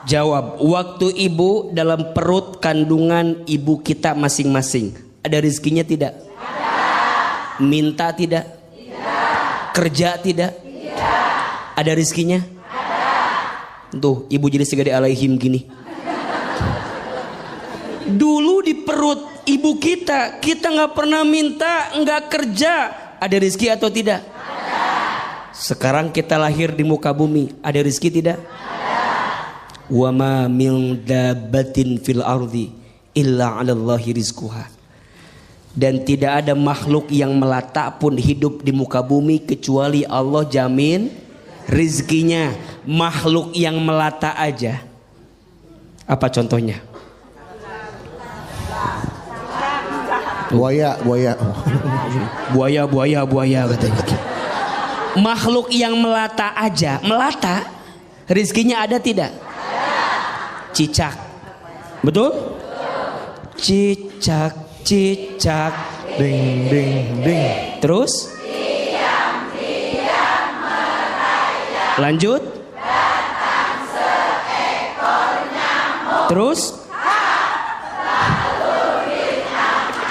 Jawab, waktu ibu dalam perut kandungan ibu kita masing-masing, ada rezekinya tidak? Ada. Minta tidak? Tidak. Kerja tidak? Tidak. Ada rezekinya? Ada. Tuh, ibu jadi segede alaihim gini. Dulu di perut ibu kita nggak pernah minta, nggak kerja, ada rezeki atau tidak? Ada. Sekarang kita lahir di muka bumi, ada rezeki tidak? Wa ma min dabbatin fil ardi illa 'alallahi rizquha. Dan tidak ada makhluk yang melata pun hidup di muka bumi kecuali Allah jamin rizkinya. Makhluk yang melata aja. Apa contohnya? Buaya katanya. Makhluk yang melata aja, melata rizkinya ada tidak? Cicak, betul? Cicak, cicak, ding ding ding. Terus? Lanjut? Terus?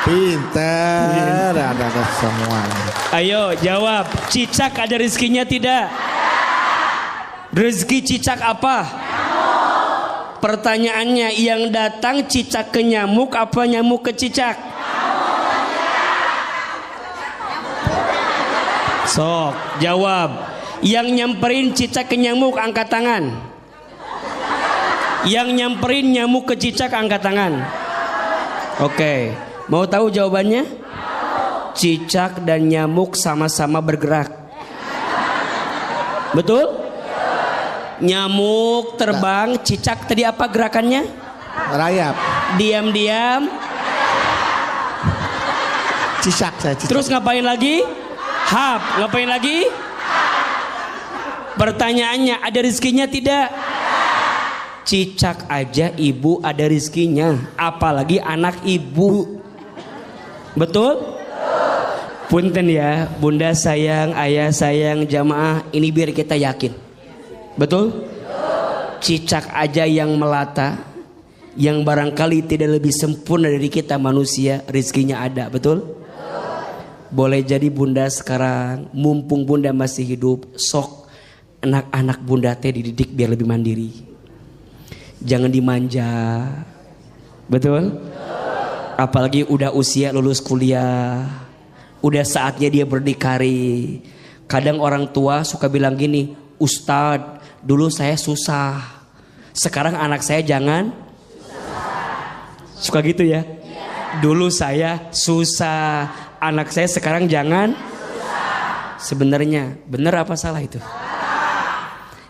Pintar, ada semua. Ayo jawab, cicak ada rezekinya tidak? Rezeki cicak apa? Pertanyaannya, yang datang cicak ke nyamuk apa nyamuk ke cicak? Sok, jawab. Yang nyamperin cicak ke nyamuk angkat tangan. Yang nyamperin nyamuk ke cicak angkat tangan. Oke, mau tahu jawabannya? Cicak dan nyamuk sama-sama bergerak. Betul? Nyamuk terbang, cicak tadi apa gerakannya? Rayap. Diam-diam. Cicak saya cicak. Terus ngapain lagi? Hap. Ngapain lagi? Pertanyaannya, ada rizkinya tidak? Cicak aja ibu ada rizkinya, apalagi anak ibu. Betul? Punten ya, bunda sayang, ayah sayang, jamaah, ini biar kita yakin. Betul? Cicak aja yang melata, yang barangkali tidak lebih sempurna dari kita manusia, rizkinya ada. Betul? Boleh jadi bunda sekarang, mumpung bunda masih hidup, sok anak-anak bunda teh dididik biar lebih mandiri. Jangan dimanja. Betul? Apalagi udah usia lulus kuliah, udah saatnya dia berdikari. Kadang orang tua suka bilang gini, Ustadz, dulu saya susah, sekarang anak saya jangan suka gitu ya. Dulu saya susah, anak saya sekarang jangan. Sebenarnya benar apa salah itu?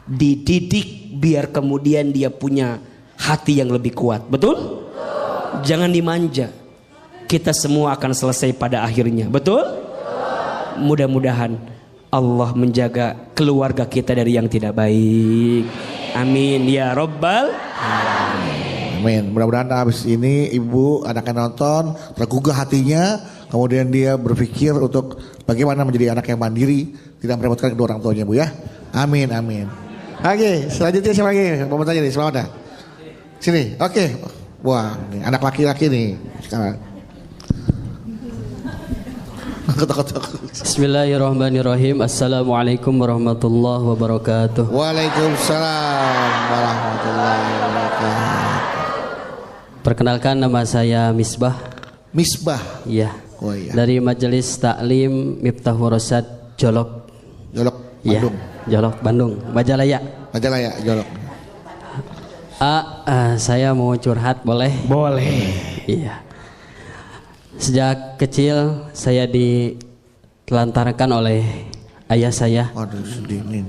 Dididik biar kemudian dia punya hati yang lebih kuat. Betul? Jangan dimanja. Kita semua akan selesai pada akhirnya. Betul? Mudah-mudahan Allah menjaga keluarga kita dari yang tidak baik. Amin ya Rabbal. Amin. Mudah-mudahan habis ini ibu anaknya nonton tergugah hatinya, kemudian dia berpikir untuk bagaimana menjadi anak yang mandiri, tidak merepotkan kedua orang tuanya, Bu ya. Amin, amin. Oke, selanjutnya siapa lagi? Mau bertanya nih, selamat dah. Sini, oke. Wah, nih, anak laki-laki nih sekarang. Bismillahirrahmanirrahim. Assalamualaikum warahmatullahi wabarakatuh. Waalaikumsalam warahmatullahi wabarakatuh. Perkenalkan, nama saya Misbah. Misbah. Iya. Oh iya. Dari Majelis Taklim Miftahul Rosyad Jolok. Jolok Iya. Bandung. Jolok Bandung, Majalaya. Majalaya, Jolok. Saya mau curhat, boleh? Boleh. Iya. Sejak kecil saya ditelantarkan oleh ayah saya. Waduh, sedih nih.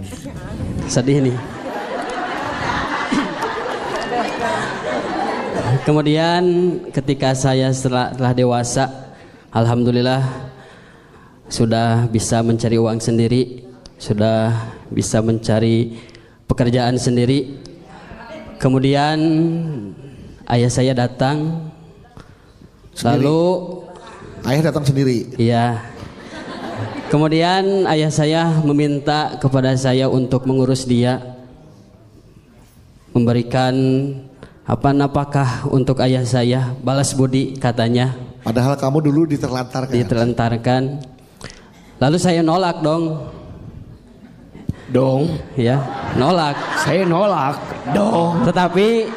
Sedih nih. Kemudian ketika saya telah dewasa, alhamdulillah sudah bisa mencari uang sendiri, sudah bisa mencari pekerjaan sendiri. Kemudian ayah saya datang. Sendiri. Lalu Ayah datang sendiri. iya. Kemudian ayah saya meminta kepada saya untuk mengurus dia, memberikan nafkah untuk ayah saya, balas budi katanya. Padahal kamu dulu diterlantarkan. Lalu saya nolak dong. Ya, nolak. Saya nolak dong. Tetapi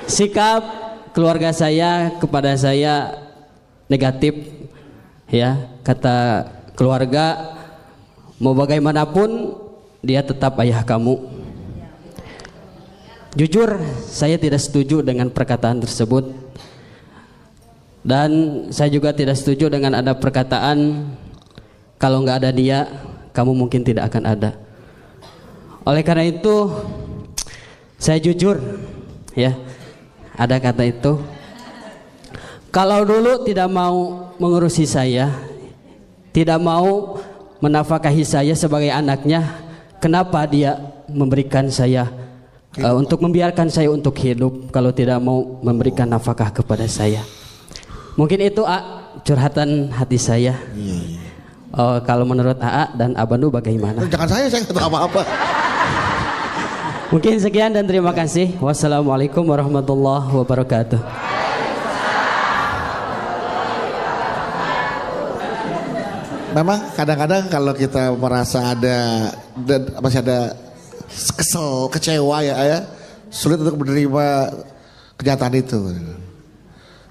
sikap keluarga saya kepada saya negatif, ya. Kata keluarga, mau bagaimanapun dia tetap ayah kamu. Jujur, saya tidak setuju dengan perkataan tersebut. Dan saya juga tidak setuju dengan ada perkataan, kalau nggak ada dia, kamu mungkin tidak akan ada. Oleh karena itu, saya jujur, ya, ada kata itu. Kalau dulu tidak mau mengurusi saya, tidak mau menafkahi saya sebagai anaknya, kenapa dia memberikan saya untuk membiarkan saya untuk hidup kalau tidak mau memberikan nafkah kepada saya? Mungkin itu curhatan hati saya. Kalau menurut AA dan Abandu bagaimana? Jangan saya nggak tahu apa-apa. Mungkin sekian dan terima kasih. Wassalamualaikum warahmatullahi wabarakatuh. Memang kadang-kadang kalau kita merasa masih ada kesel, kecewa ya, sulit untuk menerima kenyataan itu.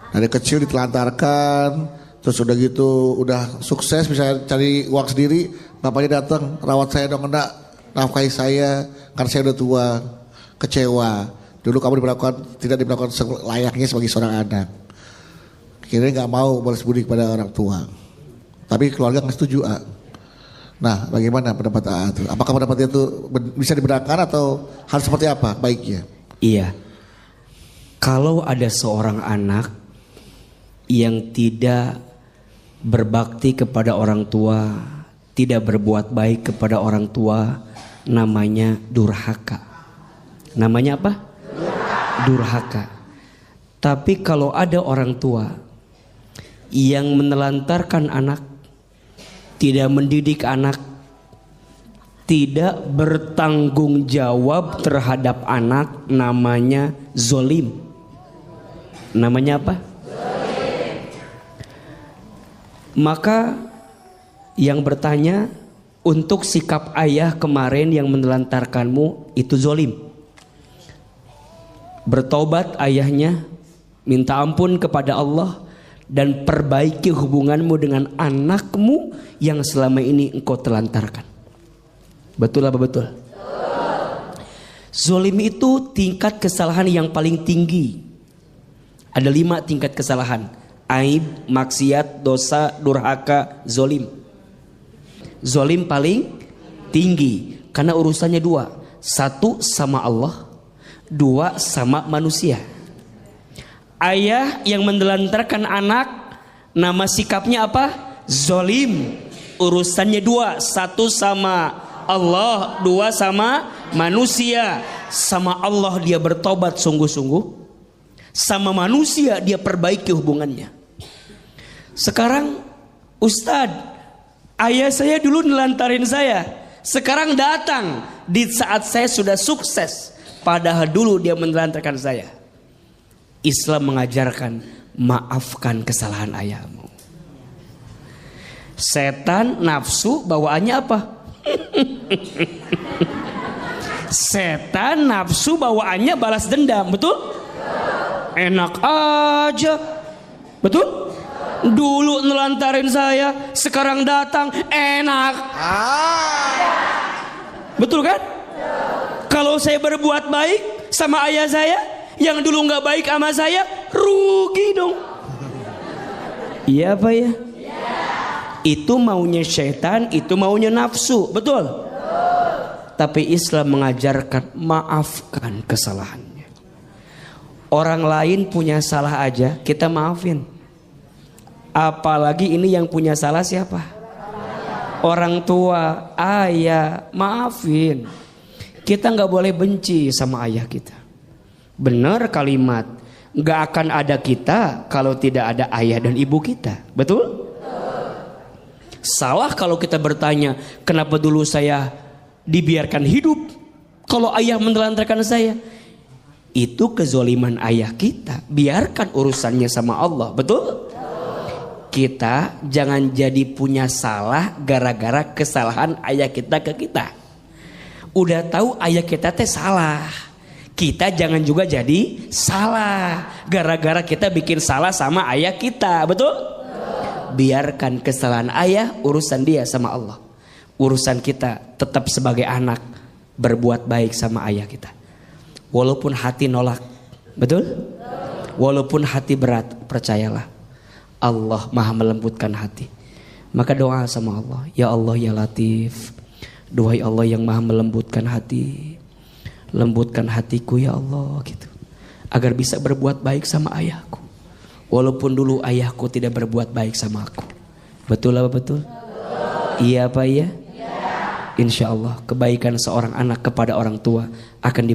Dari kecil ditelantarkan, terus udah gitu, udah sukses bisa cari uang sendiri, bapaknya datang, rawat saya dong, enggak, nafkahi saya, karena saya udah tua, kecewa. Dulu kamu tidak diperlakukan layaknya sebagai seorang anak. Kira nggak mau balas budi kepada orang tua, tapi keluarga nggak setuju. Nah, bagaimana pendapat AA itu? Apakah pendapatnya itu bisa dibenarkan atau harus seperti apa baiknya? Iya. Kalau ada seorang anak yang tidak berbakti kepada orang tua, tidak berbuat baik kepada orang tua, namanya durhaka. Namanya apa? Durhaka. Tapi kalau ada orang tua yang menelantarkan anak, tidak mendidik anak, tidak bertanggung jawab terhadap anak, namanya zolim. Namanya apa? Zolim. Maka yang bertanya, untuk sikap ayah kemarin yang menelantarkanmu itu zolim. Bertobat ayahnya, minta ampun kepada Allah, dan perbaiki hubunganmu dengan anakmu yang selama ini engkau telantarkan. Betul apa betul? Zolim itu tingkat kesalahan yang paling tinggi. Ada 5 tingkat kesalahan: aib, maksiat, dosa, durhaka, zolim. Zolim paling tinggi karena urusannya 2. 1 sama Allah, 2 sama manusia. Ayah yang menelantarkan anak, nama sikapnya apa? Zolim. Urusannya 2, 1 sama Allah, 2 sama manusia. Sama Allah dia bertobat sungguh-sungguh, sama manusia dia perbaiki hubungannya. Sekarang Ustadz, ayah saya dulu nelantarin saya, sekarang datang di saat saya sudah sukses, padahal dulu dia menelantarkan saya. Islam mengajarkan, maafkan kesalahan ayahmu. Setan nafsu bawaannya apa? Setan nafsu bawaannya balas dendam, betul? Enak aja, betul? Dulu nelantarin saya, sekarang datang, enak. Betul kan? Kalau saya berbuat baik sama ayah saya, yang dulu nggak baik sama saya, rugi dong. Iya apa ya? Itu maunya syaitan, itu maunya nafsu, betul? Tapi Islam mengajarkan maafkan kesalahannya. Orang lain punya salah aja kita maafin. Apalagi ini yang punya salah siapa? Orang tua, ayah, maafin. Kita nggak boleh benci sama ayah kita. Benar kalimat, nggak akan ada kita kalau tidak ada ayah dan ibu kita, betul? Salah kalau kita bertanya, kenapa dulu saya dibiarkan hidup kalau ayah menelantarkan saya? Itu kezoliman ayah kita. Biarkan urusannya sama Allah, betul? Kita jangan jadi punya salah gara-gara kesalahan ayah kita ke kita. Udah tahu ayah kita teh salah, kita jangan juga jadi salah gara-gara kita bikin salah sama ayah kita, betul? Biarkan kesalahan ayah, urusan dia sama Allah. Urusan kita tetap sebagai anak berbuat baik sama ayah kita. Walaupun hati nolak, betul? Walaupun hati berat, percayalah Allah maha melembutkan hati. Maka doa sama Allah, ya Allah ya Latif, duhai Allah yang maha melembutkan hati, lembutkan hatiku ya Allah gitu, agar bisa berbuat baik sama ayahku. Walaupun dulu ayahku tidak berbuat baik sama aku. Betul apa betul? Iya apa iya? Insya Allah kebaikan seorang anak kepada orang tua akan